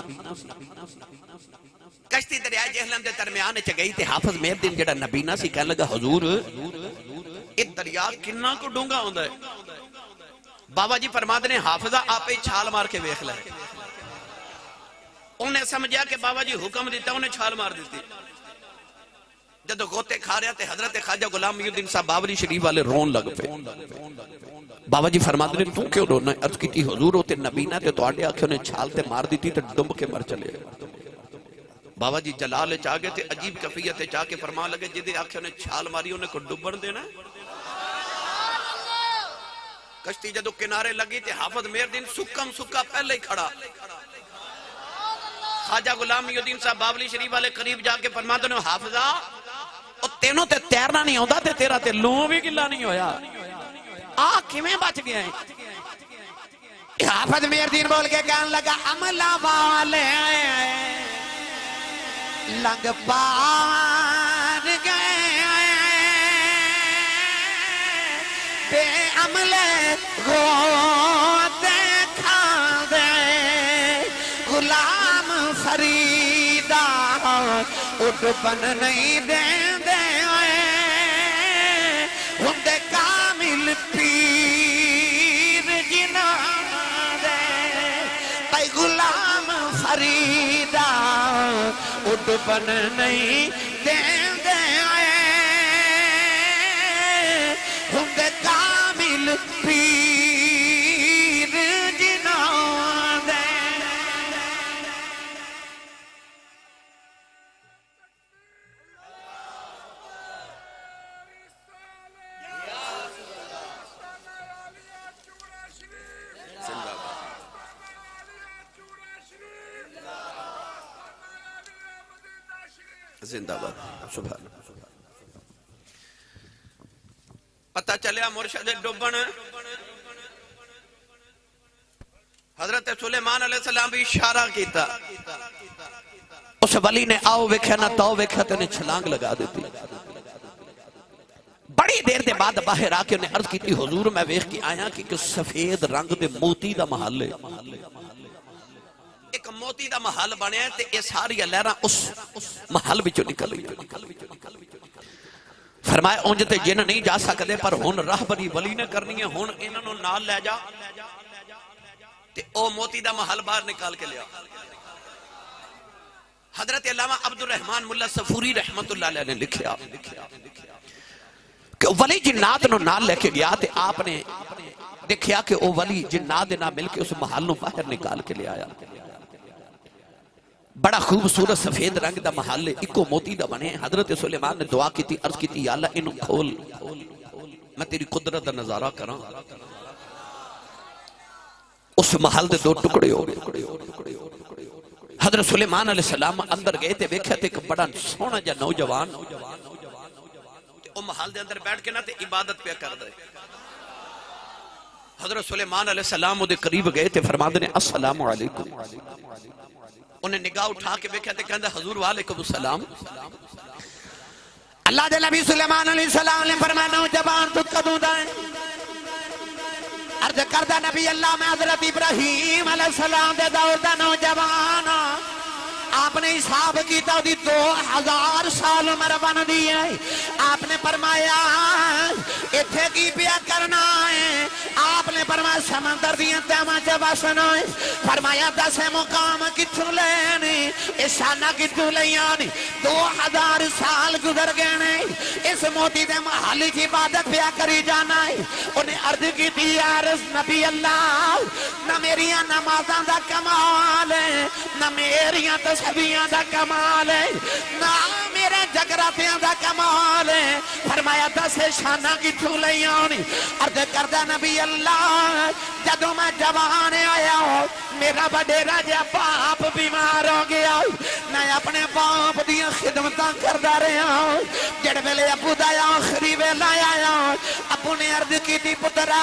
कश्ती दरिया जहलम दे दरमियान च गई ते हाफिज मेहरदीन जेड़ा नबीना सी कहन लगा हुजूर ये दरिया कितना को डूंगा होंदा है। बाबा जी फरमाते ने हाफिजा आप ही छाल मार के वेख ले। उन्हें समझा कि बाबा जी हुक्म दिता उन्हें छाल मार दी। जब गोते खा रहा थे हजरत ख्वाजा गुलाम मोइनुद्दीन साहब बाबरी शरीफ वाले रोन लग पे। बाबा जी फरमाते ने तू क्यों रोना? अर्ज की हुजूर होते नबीना ते तुहाडे आखे उन्हें छाल ते मार दी ते डुब के मर चले। बाबा जी जलाल च आ गए थे अजीब कफियत च आके फरमा लगे जिदे आखे उन्हें छाल मारी उन्हें को डुबन देना। कश्ती जदों किनारे लगी ते हाफिज मेहरदीन सुकम सुक्का पहले ही खड़ा। ख्वाजा गुलाम मोइनुद्दीन साहब बाबली शरीफ वाले करीब जाके फरमाते ने हाफिजा ओ तेनों ते तैरना नहीं आउंदा ते तेरा ते लूं भी गिला नहीं होया आ किवें बच गया है? हाफिज मेहरदीन बोल के कहने लगा अमला वाले लंग पार गए बे अमले रोते खांदे गुलाम फरीदा उठ बन नहीं देंदे हुंदे कामिल पीर जिना दे भाई गुलाम फरीदा उठ बन नहीं देंदे हुंदे कामिल पीर जिना दे। जिंदाबाद सुभान। पता चलिया मुर्शिद डुबन हजरत सुलेमान अलैहिस्सलाम भी इशारा किया। उस वली ने आओ वेख्या ना ताओ वेख्या तो उन्हें छलांग लगा दी। बड़ी देर के बाद बाहर आके उन्हें अर्ज की हुजूर मैं वेख के आया कि सफेद रंग दे मोती दा महल है। एक मोती दा महल बनया ते ये सारी लहरां उस महल विचों निकल रही। फरमाया उंज ते जिन नहीं जा सकते पर हुन राहबरी वली ने करनी है। हुन इन्हां नूं नाल ले जा ते ओ मोती दा महल बाहर निकाल के लिया। हजरत अल्लामा अब्दुल रहमान मुल्ला सफूरी रहमतुल्लाह अलैह ने लिखा कि वली जिन्नात नूं नाल लेके गया ते आपने देखा कि ओ वली जिन्नात दे नाल मिलके उस महल नूं बाहर निकाल के ले आया। बड़ा खूबसूरत सफेद रंग दा महल इको मोती दा बने। हजरत सुलेमान ने दुआ की अर्ज की या अल्लाह इन्हू खोल मैं तेरी कुदरत दा नजारा करा। उस महल दे 2 टुकड़े हो गए। हजरत सुलेमान अलैहिस्सलाम अंदर गए ते वेख्या ते एक बड़ा सोहना जा नौजवान ओ महल दे अंदर बैठ के ना ते इबादत पे करदा है। हजरत सुलेमान अलैहिस्सलाम ओदे करीब गए ते फरमांदे ने अस्सलामु अलैकुम। उन्हें निगाह उठा के वेख्या ते कहंदा हुजूर वालेकुम सलाम। अल्लाह दे नबी सुलेमान अलैहिस्सलाम ने फरमाया नौजवान तू कदों दा है? अर्ज करदा नबी अल्लाह मैं हजरत इब्राहीम अलैहिस्सलाम दे दौर दा नौजवान। आपने हिसाब किया 2000 साल उम्र बन दी है। आपने फरमाया इत्थे की पिया करना है? आपने फरमाया समंदर दियां तहवां च बसना है। फरमाया दस मुकाम कित्थों लेने, शाना कित्थों लियां ने? 2000 साल गुजर गए ने, इस मोती दे महल की इबादत पिया करी जाना है। उन्हें अर्ज की यार नबी अल्लाह ना मेरिया नमाज़ां दा कमाल है, ना मेरिया तस्बीहां दा कमाल है, ना मेरे जगरातियां दा कमाल है। फरमाया दस शाना कित्थों लियां ने? अर्ज करदा नबी अल्लाह जदों मैं जवान आया मेरा वडेरा जिहा बाप बीमार हो गया, मैं अपने बाप दी खिदमत करदा रहा। जिहड़े वेले अबू दा आखिरी वेला आया अबू ने अर्ज की पुत्रा,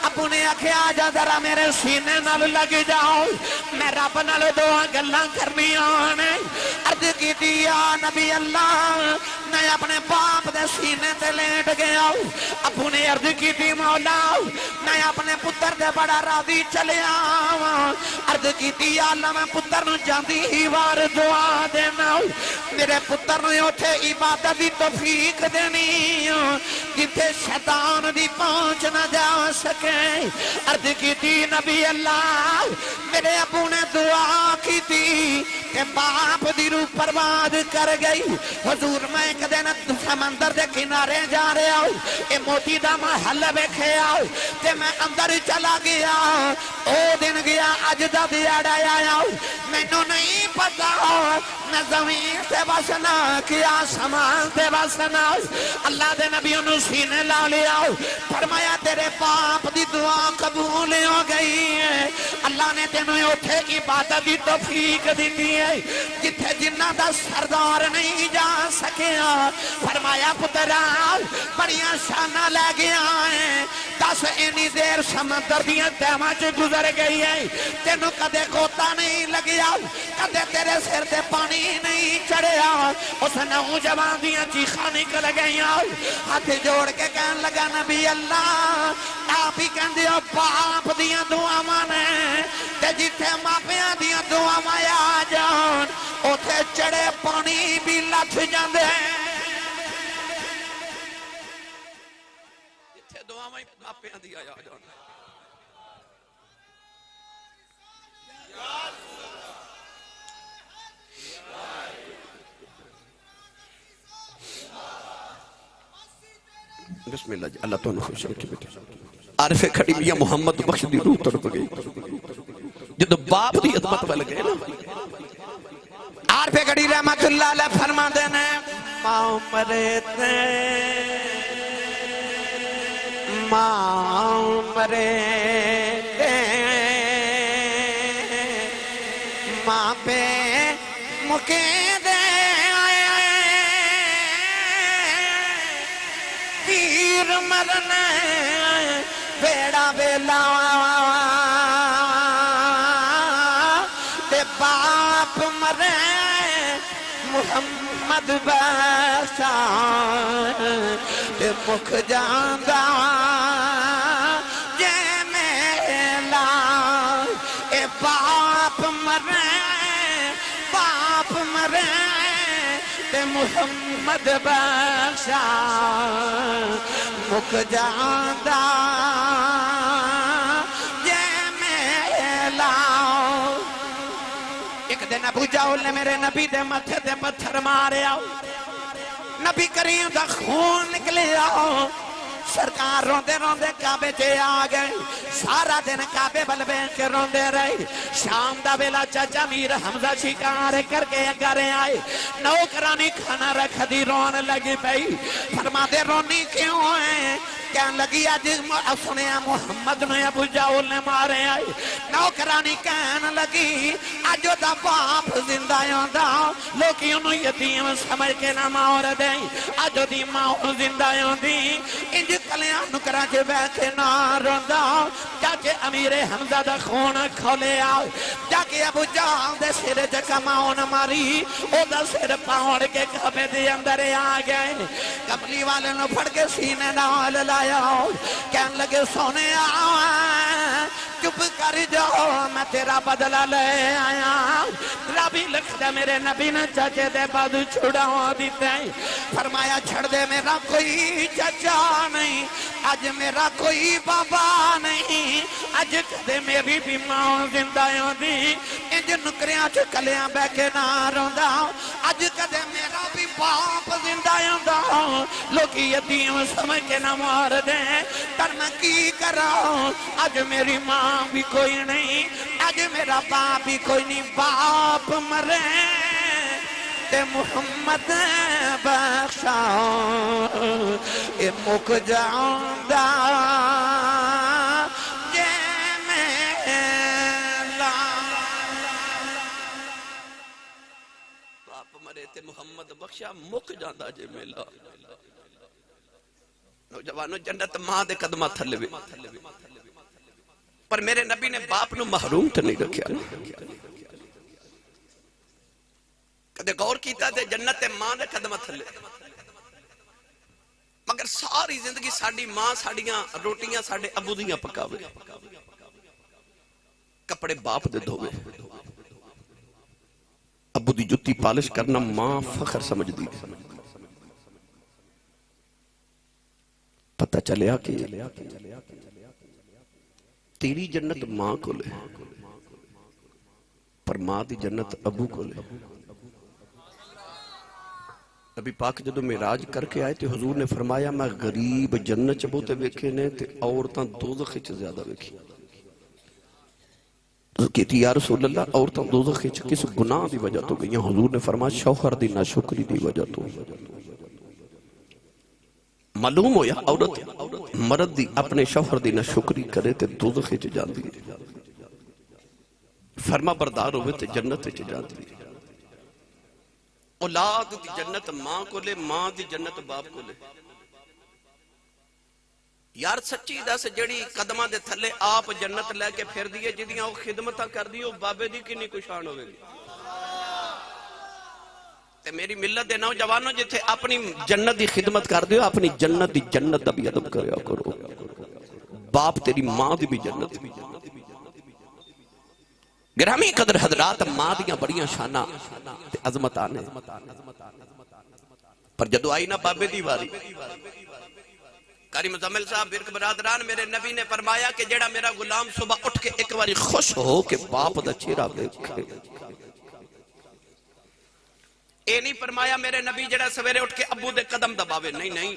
अबू ने आख्या जा जरा मेरे सीने नाल लग जाओ, मैं रब नाल दो गल्लां करनियां ने। अर्ज की या नबी अल्लाह मैं अपने बाप दे सीने ते लेट गया। अबू ने अर्ज की मौला मैं अपने पुत्र दे बड़ा राजी चलिया। अर्ज की अल्लाह मैं पुत्र नूं जांदी ही वार दुआ देना, मेरे पुत्र नूं उथे इबादत दी तौफीक देनी जिथे शैतान दी पहुंच न जा सके। अर्ज की नबी अल्लाह मेरे अबू ने दुआ की के बाप दी रूह बर्बाद कर गई। हुजूर मैं एक दिन समंदर के किनारे जा रहा हूं, ये मोती दा महल वेखिया ते मैं अंदर चला गया। ओ दिन गया अज दा दिहाड़ा आया, मैनू नहीं पता मैं जमीन से बसना कि आसमान से बसना। अल्लाह दे नबी नूं सीने ला लिया, फरमाया तेरे बाप दी दुआ कबूल हो गई है। अल्लाह ने तेनों उठे इबादत दी तौफीक दी है जिथे जिन्ना दा सरदार नहीं जा सकिया। फरमाया पुत्रा बड़िया शाना लै गया है, दस इन्नी देर समंदर दियां तहवां च गुजर गई है, तेनों कदे गोता नहीं लगिया, कदे तेरे सिर ते पानी नहीं चढ़िया। उस नौजवान दियां चीखां निकल गई, हाथ जोड़ के कहन लगा नबी अल्लाह आप ही कहंदे हो बाप दियां दुआवां ने ते जिथे मापियां दियां दुआवां आ जान उथे चढ़े पानी भी लथ जांदे। जिथे दुआवां मापियां दी आ जान बिस्मिल्लाह जी। अल्लाह तुहानू खुश रखे बेटे। आरिफे खड़ी मियां मुहम्मद बख्श दी रूह तड़प गई जदों बाप दी अदमत वल गए ना। आरिफे खड़ी रहमतुल्लाह अलैह फरमांदे ने मां मरे ते मां पे मुके दे तीर मरने बेड़ा बेला ते बाप मरे मुहम्मद बैसा ते मुख जांदा जे मेला। ए बाप मरे ते मुहम्मद बैसा मुख जांदा जे मेला। एक दिन अबू जहल ने मेरे नबी दे मथे ते पत्थर मारिया, नबी करीम दा खून निकलिया। सरकार रोंदे रोंदे काबे च आ गए, सारा दिन काबे बल बैठ के रोंदे रहे। शाम दा वेला चाचा मीर हमजा शिकार करके घर आए, नौकरानी खाना रख दी रोन लगी पई। फरमाते रोनी क्यों है? कह लगी अज सुने मुहम्मद ने अबू जाहुल ने मारे आई। नौकरानी कहन लगी अज ओदा बाप जिंदा आंदा लोग उन्होंने यतीम समझ के ना मार दे। अज ओदी मां जिंदा आंदी इंज कलियां नुकरां च बह के ना रोंदा। जाके अमीरे हमजा दा खून खोलिया जाके अबू जाहल दे सिर च कमाउन मारी ओदा सिर पाउण के कबे दे अंदर आ गए। कमली वाले नु फड़ के सीने नाल लाया कहन लगे सोने चुप कर जाओ मैं तेरा बदला ले आया। रबी लिखदा मेरे नबी ने चाचे दे बाद छुड़ा दिता। फरमाया छड़ दे मेरा कोई चाचा नहीं अज मेरा कोई बाबा नहीं। अज कदे मेरी भी मां जिंदा आंदी इंज नुकरियां च कलियां बह के ना रोंदा। अज कदे मेरा भी बाप जिंदा आंदा लोग यतीम समझ के ना मार दे। पर मैं की करा अज मेरी मां भी कोई नहीं अज मेरा बाप भी कोई नहीं। बाप मरे ते मुहम्मद बख्शा ए मुक जाऊंदा जे मेला। बाप मरे ते मुहम्मद बख्शा मुक जांदा जे मेला। नौजवानों जन्नत मां दे कदमां थल्ले वे। पर मेरे नबी ने बाप नु महरूम तो नहीं रखा। कदे गौर कीता ते जन्नत मां दे कदम थले। मगर सारी जिंदगी साडी मां साडियां रोटियां साडे अबू दियां पकावे कपड़े बाप दे धोवे अबू दी जुत्ती पालिश करना मां फखर समझदी। पता चलिया कि तेरी जन्नत मां को ले पर मां दी जन्नत अबू को ले। नबी पाक जदों मेराज करके आए तो हुजूर ने फरमाया मैं गरीब जन्नत च बहुते वेखे ने ते औरतां दोज़ख च ज्यादा वेखी। कहती या रसूल अल्लाह औरतां दोज़ख च किस गुनाह दी वजह तो गईयां? हुजूर ने फरमाया शौहर दी नाशुक्री दी वजह तो। मालूम होया औरत मर्द दी अपने शौहर दी नाशुक्री करे ते दोज़ख च जांदी है। फरमा बरदार होवे ते जन्नत च जांदी है। औलाद दी जन्नत मां को ले मां दी जन्नत बाप को ले। यार सच्ची दस जेड़ी कदमां दे थल्ले आप जन्नत लेके फिर दी है जिदियां ओ खिदमतां कर दी ओ बाबे दी किन्नी कुशान होवेगी। ते मेरी मिल्लत दे नौजवानों जिथे अपनी जन्नत दी खिदमत कर दियो अपनी जन्नत दी जन्नत दा भी अदब करया करो। बाप तेरी मां दी भी जन्नत। गिरामी कदर हजरात मां दियां बड़ियां शाना ते अजमतां ने। पर जदों आई ना बाबे दी वारी कारी मुजम्मिल साहब बिरक बरादरान मेरे नबी ने फरमाया कि जेड़ा मेरा गुलाम सुबह उठ के एक बारी खुश हो के बाप दा चेहरा देखे। ए नहीं फरमाया मेरे नबी जेड़ा सवेरे उठ के अब्बू दे कदम दबावे। नहीं नहीं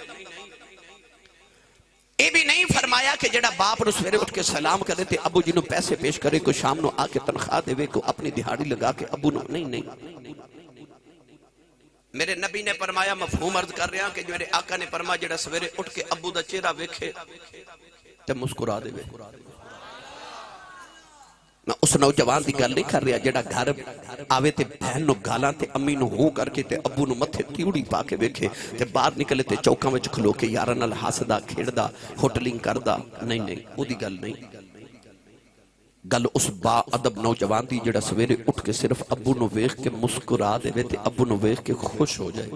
ये भी नहीं फरमाया कि जेड़ा बाप नु सवेरे उठ के सलाम करे ते अबू जी नु पैसे पेश करे को शाम नु आके तनख्वाह देवे को अपनी दिहाड़ी लगा के अबू नु। नहीं नहीं मेरे नबी ने फरमाया मफहूम अर्ज कर रहा कि मेरे आका ने फरमाया जेड़ा सवेरे उठ के अबू दा चेहरा वेखे ते मुस्कुरा देवे। मैं उस नौजवान की गल नहीं कर रहा जेड़ा घर आवे ते बहन नु गालां ते अम्मी नु हूं करके ते अब्बू नु मथे तीउड़ी पा के वेखे ते बाहर निकले ते चौकां विच खलो के यारां नाल हसदा खेड़दा होटलिंग करदा। नहीं नहीं ओदी गल नहीं। गल उस बा अदब नौजवान दी जेड़ा सवेरे उठ के सिर्फ अब्बू नु वेख के मुस्कुरा देवे ते अब्बू नु वेख के खुश हो जाए।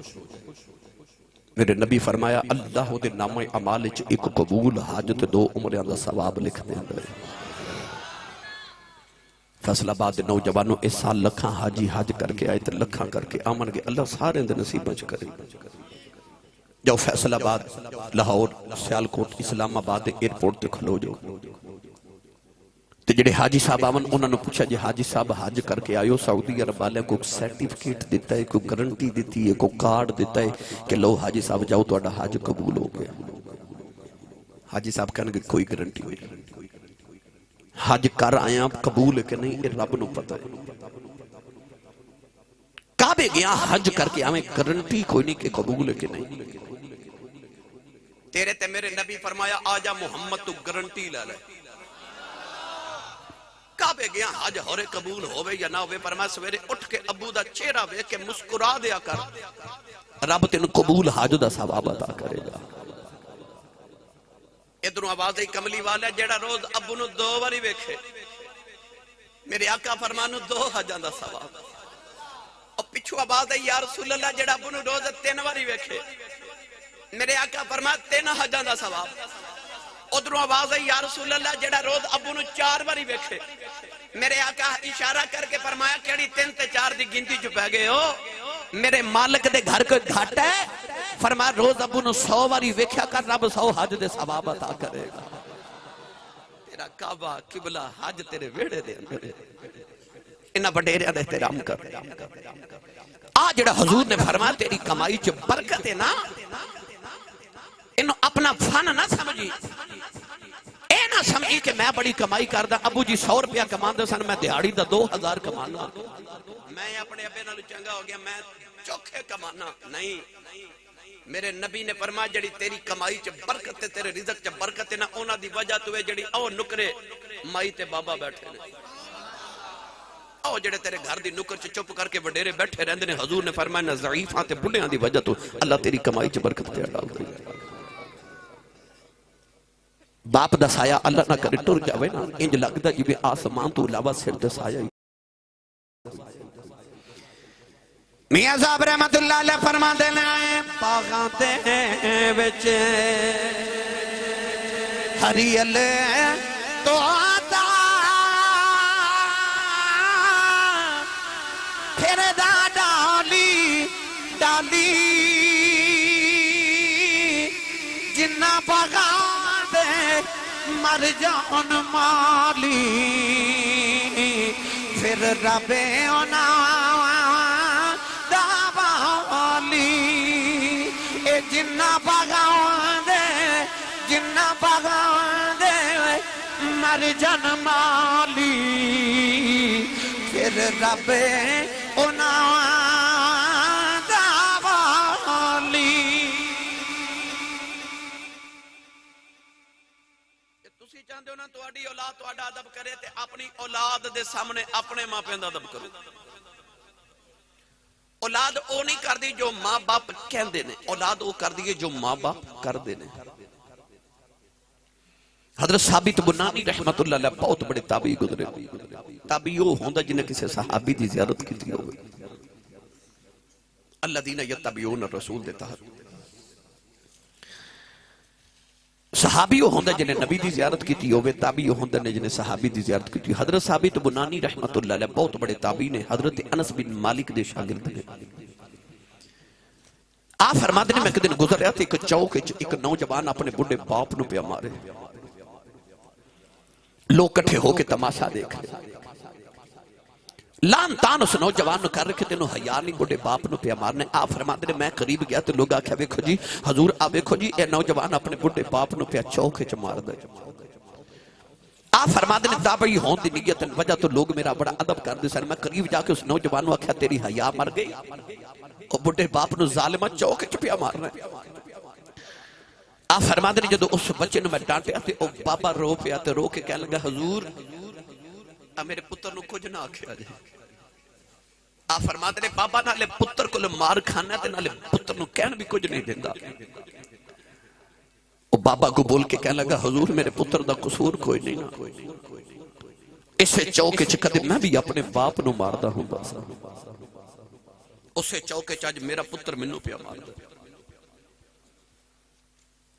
मेरे नबी फरमाया अल्लाह दे नामे अमाल च एक कबूल हज ते 2 उमरां दा सवाब लिख देंदा है। फैसलाबाद के नौजवानों इस साल लखा हाजी हज करके आए तो लखा करके आवन गए। अल्लाह सारे दे नसीबां च करे। जाओ फैसलाबाद लाहौर सियालकोट इस्लामाबाद एयरपोर्ट ते खलो जाओ ते जेडे हाजी साहब आवन उन्होंने पूछा जी हाजी साहब हज करके आयो सऊदी अरब वाले को सर्टिफिकेट दिता है कोई गारंटी दी है कोई कार्ड दिता है कि लो हाजी साहब जाओ तुहाडा हज कबूल हो गया। हाजी साहब कहणगे कोई गारंटी नहीं। हज कर आया कबूल है कि नहीं ये रब नूं पता है। काबे गया हज करके आवे गारंटी कोई नहीं कि कबूल है कि नहीं। तेरे ते मेरे नबी फरमाया आजा मुहम्मद तू गारंटी ला ले। काबे गया हज होरे कबूल होवे या ना होवे, फरमाया सवेरे उठ के अबू दा चेहरा वेख के मुस्कुरा दिया कर, रब तेन कबूल हज दा सवाब अता करेगा। इधरों आवाज आई कमली वाला जेड़ा रोज अबू नु 2 बारी वेखे, मेरे आका फरमानु 2 हजां दा सवाब। और पिछू आवाज आई या रसूल अल्लाह जेड़ा अबू नु रोज 3 बारी वेखे, मेरे आका फरमाया 3 हजां दा सवाब। उधरों आवाज आई या रसूल अल्लाह जेड़ा रोज अबू नु 4 बारी वेखे, मेरे आका इशारा करके फरमाया केड़ी 3 ते 4 दी गिनती च पै गए हो, मेरे मालिक दे घर कोई घाट है? फरमाया रोज अबू नु 100 बारी वेख्या कर, रब 100 हज दे सवाब अता करेगा। तेरा काबा किबला हज तेरे वेड़े दे अंदर, इन्हां वडेरियां दा एहतराम कर। आ जेड़ा हुजूर ने फरमाया तेरी कमाई च बरकत है ना, इन्हों अपना फन ना समझी, ए ना समझी कि मैं बड़ी कमाई करदा। अबू जी 100 रुपया कमांदे सन, मैं दिहाड़ी दा 2000 कमाना, मैं अपने अब्बे नाल चंगा हो गया, मैं चोखे कमाना। नहीं, मेरे नबी ने फरमाया जेड़ी तेरी कमाई च बरकत है, तेरे रिज़्क च बरकत है ना, उन्हां दी वजह तो है जेड़ी ओ नुकरे माई ते बाबा बैठे ने, ओ जेड़े तेरे घर दी नुकर च चुप करके वडेरे बैठे रहंदे ने। हुजूर ने फरमाया ना ज़ईफां ते बुढ़ियां दी वजह तो अल्लाह तेरी कमाई च बरकत ते डाल दे। बाप दा साया अल्लाह ना करे टुर जावे ना, इंज लगदा जिवें आसमान तो इलावा सिर ते साया ही। मियां साहब रहमतुल्लाह अलैह फरमाते ने बागां दे विच हरियल तो आता फिरदा डाली डाली, जिन्ना बागां दे मर जान माली, फिर रबे ओना जिन्ना बागां दे मर जन माली, फिर रब उना दावाली। तुसी चाहते हो ना तुहाडी औलाद तुहाडा अदब करे, ते अपनी औलाद दे सामने अपने मापियां दा अदब करो। औलाद ओ नहीं करती जो मां बाप कहते ने, औलाद वो करती है जो मां बाप करते ने। हजरत साबित बुनानी रहमतुल्लाह अलैह बहुत बड़े ताबी गुजरे। ताबी वो होंदा जिन्हें किसी सहाबी की ज़ियारत की हो, अल्लज़ीना यत्तबिऊन रसूल दे तहत। सहाबी वो होंदा जिन्हें नबी की ज़ियारत की होवे, ताबी वो होंदा ने जिन्हें सहाबी की ज़ियारत की। हजरत साबित बुनानी रहमतुल्लाह अलैह बहुत बड़े ताबी ने, हजरत अनस बिन मालिक दे शागिर्द ने। आ फरमाते ने मैं एक दिन गुजरिया ते एक चौक विच एक नौजवान अपने बुढ़े बाप नूं पिया मारे, लोग इकट्ठे होके तमाशा देख रहे, लान तान उस नौजवान नूं कर रखे, तेनों हया नहीं बुढ़े बाप नूं पिया मारने। आ फरमाते ने मैं करीब गया तो लोग आख्या वेखो जी हजूर आ वेखो जी ये नौजवान अपने बुढ़े बाप नूं पिया चौक विच मारदा। आ फरमाते ने ताबई होने की नीयत वजह तो लोग मेरा बड़ा अदब करते सन। मैं करीब जाके उस नौजवान नूं आख्या तेरी हया मर गई, और बुढ़े बाप नूं जालिमा चौक विच पिया मारना। आ फरमाते ने जदों उस बच्चे नूं मैं डांटिया ते ओ बाबा रो पिया ते रो के कहन लगा हजूर आ मेरे पुत्र नूं कुछ ना आखिया जे। आ फरमाते ने बाबा नाले पुत्र कोल मार खाना ते नाले पुत्र नूं कहन भी कुछ नहीं दिंदा। ओ बाबा को बोल के कहन लगा हजूर मेरे पुत्र दा कसूर कोई नहीं ना, इसे चौक विच कदे मैं भी अपने बाप नूं मारदा हुंदा सा, उसे चौक विच अज मेरा पुत्र मैनूं पिया मारदा।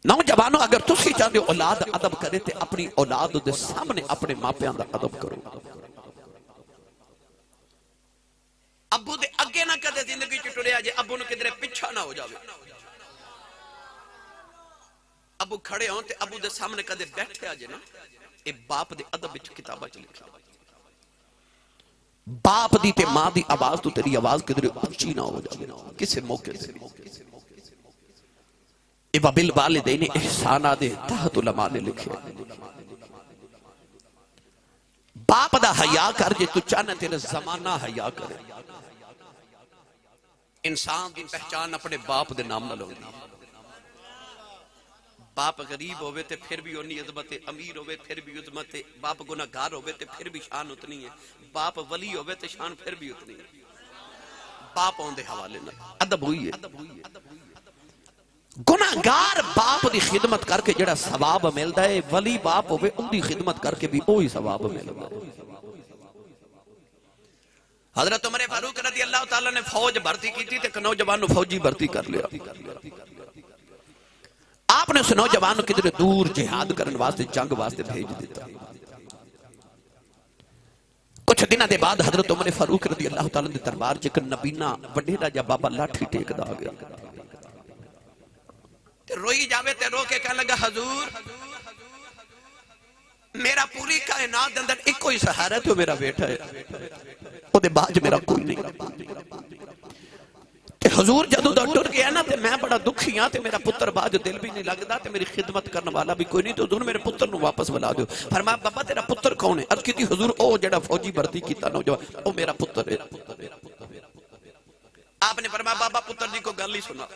नौजवानों अगर तुसी चाहते हो औलाद अदब करे ते अपनी औलाद दे सामने अपने मापियां दा अदब करो। अबू दे अगे ना कदे जिंदगी च टुरिया जे, अबू नूं किधरे पिछा ना हो जावे। अबू खड़े हों ते अबू दे सामने कदे बैठे जे ना, ये बाप दे अदब विच किताबां च लिखिया। बाप दी ते मां दी आवाज तो तेरी आवाज किधरे ऊंची ना हो जावे किसी मौके से। बिल वालिदैन इहसाना दे तहत उलमा ने लिखे, बाप दा हया कर जे तू चाहना तेरा जमाना हया करे। इंसान की पहचान अपने बाप दे नाम नाल होंदी। बाप गरीब होवे ते फिर भी उन्नी इज्जत है, अमीर होवे फिर भी इज्जत है, बाप गुनाहगार होवे ते फिर भी शान उतनी है, बाप वली होवे ते शान फिर भी उतनी है। बाप आउंदे हवाले नाल अदब हुई है। गुनाहगार बाप दी खिदमत करके जेड़ा सवाब मिलदा है, वली बाप होवे उनकी खिदमत करके भी वही सवाब मिलदा है। हजरत उमर फारूक रज़ी अल्लाह तआला ने फौज भर्ती की थी, एक नौजवान को फौजी भर्ती कर लिया। आपने उस नौजवान को किधर दूर जिहाद करने वास्ते, जंग वास्ते भेज दिता। कुछ दिनों के बाद हजरत उमर फारूक रज़ी अल्लाह तआला के दरबार च एक नबीना वडेरा जा बाबा लाठी टेकदा आ गया। रोई जावे ते रो के कहने लगा, हजूर मेरा पूरी कायनात के अंदर एक ही सहारा है, तो मेरा बेटा है, ओदे बाद मेरा कोई नहीं। ते हुजूर जदों दा टुर गया ना, ते मैं बड़ा दुखी हां, ते मेरा पुत्र बाज दिल भी नहीं लगदा, ते मेरी खिदमत करने वाला भी कोई नहीं, तो हुजूर मेरे पुत्र नु वापस बुला दो। फरमाया बाबा तेरा पुत्र कौन है? अर्ज कीती हुजूर ओ जेड़ा फौजी भर्ती कीता नौजवान, ओ मेरा पुत्र है। आपने फरमाया बाबा पुत्र दी को गल ही सुना।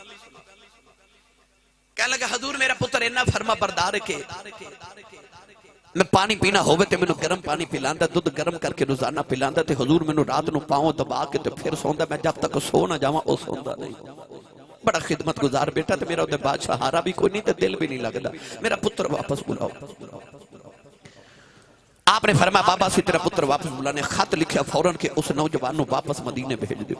कह लगा हुजूर मेरा पुत्र इन्ना फरमा बरदार के मैं पानी पीना होवे ते मैनू गर्म पानी पिलांदा, दूध गर्म करके रोजाना पिलांदा, ते हुजूर मैनू रात नू पांव दबा के ते फिर सौंदा, मैं जब तक सो ना जावां ओ सौंदा नहीं। बड़ा खिदमत गुजार बेटा, ते मेरा उहदे बाद सहारा भी कोई नहीं, ते दिल भी नहीं लगदा, मेरा पुत्र वापस बुलाओ। आपने फरमाया बाबा सी तेरा पुत्र वापस बुलाने, खत लिखा फौरन के उस नौजवान नू वापस मदीने भेज दो।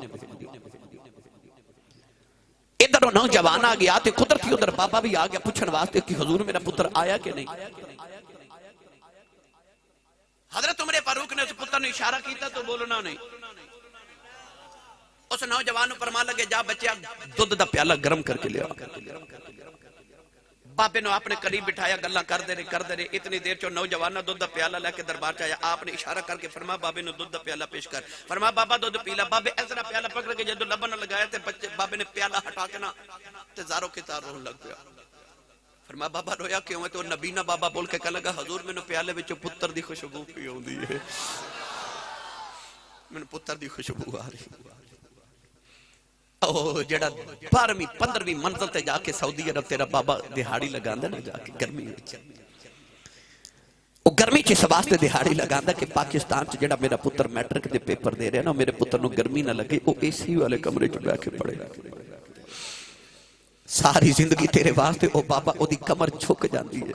इधर नौजवान आ गया, कुदरती उधर बाबा भी आ गया पूछने वास्ते कि हुजूर मेरा पुत्र आया कि नहीं। हजरत उमर फारूक ने उस पुत्र ने इशारा किया तो बोलना नहीं। उस नौजवान को फरमान लगे, जा बच्चा दूध का प्याला गर्म करके लिया। बाबे ने अपने करीब बिठाया, गल्लां करते रहे। इतनी देर चो नौजवान दूध का प्याला लेके दरबार च आया। आपने इशारा करके फरमाया बाबे ने दूध का प्याला पेश कर। फरमाया बाबा दूध पी ला। बाबे ऐसा प्याला पकड़ के जो लबन लगाया, बच्चे बाबे ने प्याला हटा के ना जारो के तार रोन लग गया। फरमाया बाबा रोया क्यों है? तो नबीना बाबा बोल के कह लगा, हुजूर मैनू प्याले विच पुत्र दी खुशबू पी आउंदी है, मैनू पुत्र दी खुशबू आ रही। ओ जेड़ा 12वीं 15वीं मंजिल ते जाके सऊदी अरब तेरा बाबा दिहाड़ी लगांदा ना, जाके गर्मी विच, ओ गर्मी च इस वास्ते दिहाड़ी लगांदा कि पाकिस्तान च जेड़ा मेरा पुत्र मैट्रिक दे पेपर दे रहा ना, मेरे पुत्र नू गर्मी ना लगे, ओ एसी वाले कमरे च बैठ के पढ़ेगा। सारी जिंदगी तेरे वास्ते ओ बाबा ओदी कमर झुक जाती है।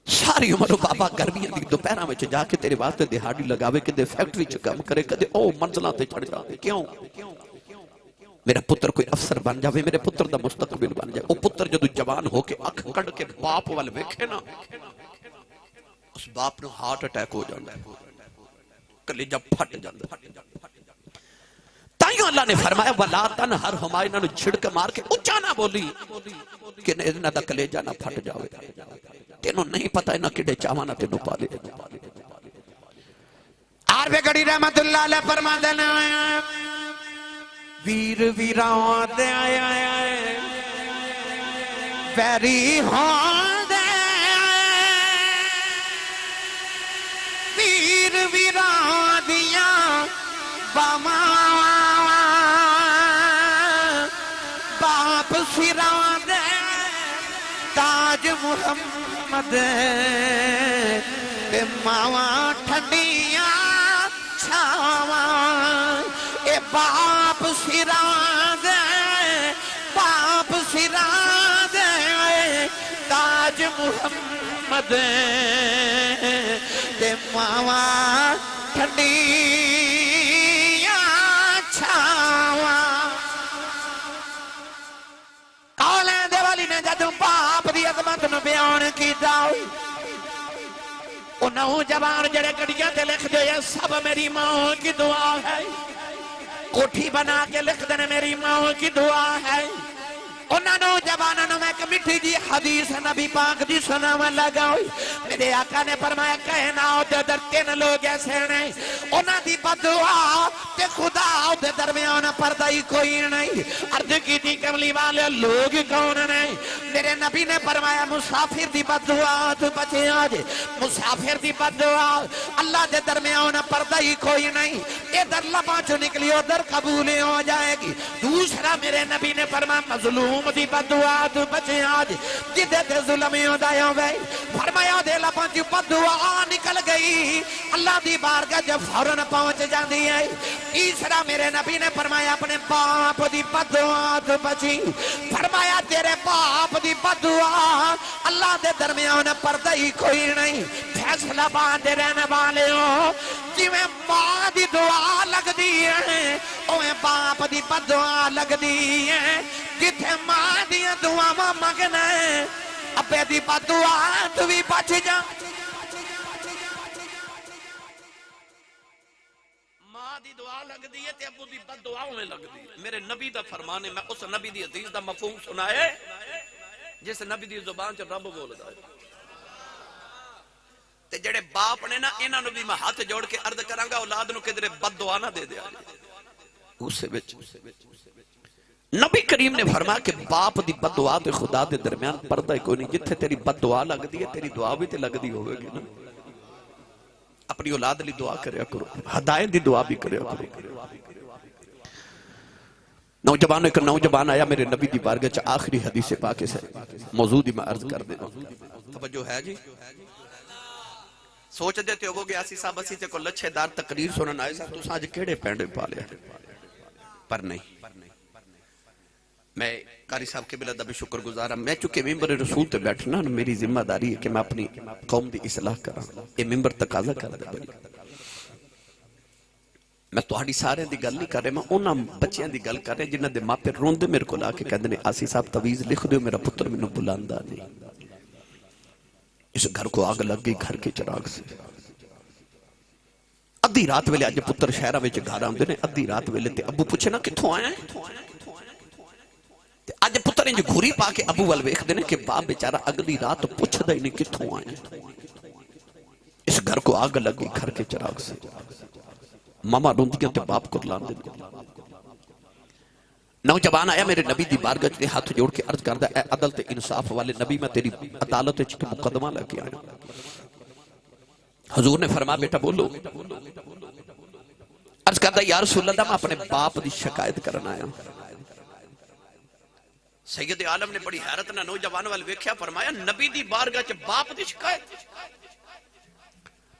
सारी उम्र बाबा गर्मियों की दोपहर में जाके तेरे वास्ते दिहाड़ी लगावे, कदे फैक्ट्री च काम करे, कदे ओ मंजिलों ते चढ़ जाए। क्यों? मेरा पुत्र कोई अफसर बन जाए, मेरे पुत्र का मुस्तकबिल बन जाए। ओ पुत्र जदों जवान होके अख कढ़ के बाप वाल वेखे ना, उस बाप नूं हार्ट अटैक हो जाता है, कलेजा फट जाता है। ताइयों अल्लाह ने फरमाया वला तन हर हुमा, इन्हां नूं छिड़क मार के उच्चा ना बोली कि इन्हां दा कलेजा ना फट जावे। तेनों नहीं पता इन्हां किडे चावां ना तेनों पाले। आरवे गढ़ी रहमतुल्लाह अलैह फरमांदे ने, वीर वीरां दे आया वैरी होंदे, वीर वीरां दियां बावां बाप सिरां दे ताज मुहम्मद ते मावां ठंडियां छावां। ए बाप सिरां दे, बाप सिरां दे ताज मुहम्मद ते मावां ठंडियां छावां। कौले दे वाली ने जदों बाप दी अजमत नूं बयान कीता, ओ नौजवान जेड़े गड्डियां ते लिख दे सब मेरी मां की दुआ है, कोठी बना के लिख देने मेरी मां की दुआ है। उन्होंने नौजवानों ने मैं एक मिठी जी हदीस नबी पाक दी सुनावन लगा। मेरे आका ने फरमाया कहना उधर 3 लोग ऐसे ने, उन्हां दी बददुआ ते खुदा उहदे दरमियान पर्दा ही कोई नहीं। अर्ज की थी कमली वाले लोग कौन ने? मेरे नबी ने फरमाया मुसाफिर दी बददुआ तो बचे आज, मुसाफिर दी बददुआ अल्लाह दे दरमियान पर्दा ही कोई नहीं, इधर लबा चो निकली उधर कबूल हो जाएगी। दूसरा मेरे नबी ने फरमाया मजलूम दी बददुआ तू बचे आज जिदे ते जुल्म होंदा होवे, फरमाया दे लबा चो बददुआ निकल गई, अल्लाह दी बारगाह जब फौरन पहुंच जाती है। तीसरा मेरे नबी ने फरमाया अपने बाप दी बददुआ तू बची, फरमाया तेरे बाप दी बददुआ अल्लाह दे दरमियान पर्दा ही कोई नहीं। फैसला बांधे रहने वाले हो, जिवें मां दी दुआ लगदी है उवें बाप दी बददुआ लगदी है। जिथे मां दी दुआवां मंगना है अब्बे दी बददुआ तू भी बच जा। मां दी दुआ लगदी है ते अब्बू दी बददुआ उवें लगदी है। मेरे नबी दा फरमान है, मैं उस नबी दी हदीस दा मफहूम सुनाए जिस नबी दी जुबान च रब बोलदा है। ते जेड़े बाप ने ना इन्हां नूं भी मैं हाथ जोड़ के अर्ज करांगा औलाद नूं किधरे बददुआ ना दे दिया। उस विच नबी करीम ने फरमाया कि बाप दी बददुआ ते खुदा दे दरमियान पर्दा ही कोई नहीं। जिथे तेरी बददुआ लगदी है तेरी दुआ भी ते लगदी होवेगी ना। अपनी औलाद लई दुआ करया करो, हदायत दी दुआ भी करया करो। नौजवान एक नौजवान आया मेरे नबी दी बारगाह च, आखिरी हदीस पाक से मौजूद ही मैं अर्ज कर देना। तवज्जो है जी। सोचते थे हो गया साहब असी ते को लच्छेदार तकरीर सुनन आए साहब तुसां अज केड़े पैंडे पा लिया, पर नहीं। मैं कारी साहब के बिला दा भी शुक्रगुजार हां। मैं चुके मिंबर रसूल ते बैठना, मेरी जिम्मेदारी है कि मैं अपनी कौम दी इस्लाह करां। ये मिंबर तकाजा करदा है। मैं तुहाडी सारे दी गल नहीं कर रहा, मैं उन्हां बच्चियां दी गल कर रहा जिन्हां दे मापे रोंदे मेरे कोल आके कहंदे ने आसी साहब तवीज़ लिख दिओ, मेरा पुत्र मैनूं बुलांदा नहीं। इस घर को आग लग गई, घर के चिराग से। अद्धी रात वेले अज पुत्र शहरां विच घर आउंदे ने, अद्धी रात वेले ते अब्बू पुछे ना कित्थों आया है। अज पुत्र इंज घूरी पा के अबू वाल वेखदे ने कि बाप बेचारा अगली रात पुछदा ही नहीं कित्थों आया। इस घर को आग लग गई, घर के चिराग से। मामा रोंदियां ते बाप को लांदे। नौजवान आया मेरे नबी दी बारगाह च हाथ जोड़ के अर्ज करदा है अदल ते इंसाफ वाले नबी मैं तेरी अदालत च एक मुकदमा लेके आया। हुजूर ने फरमाया बेटा बोलो। अर्ज करदा या रसूल अल्लाह मैं अपने बाप दी शिकायत करन आया। सैयद आलम ने बड़ी हैरत ना नौजवान वाल वेख्या, फरमाया नबी दी बारगाह च बाप दी शिकायत।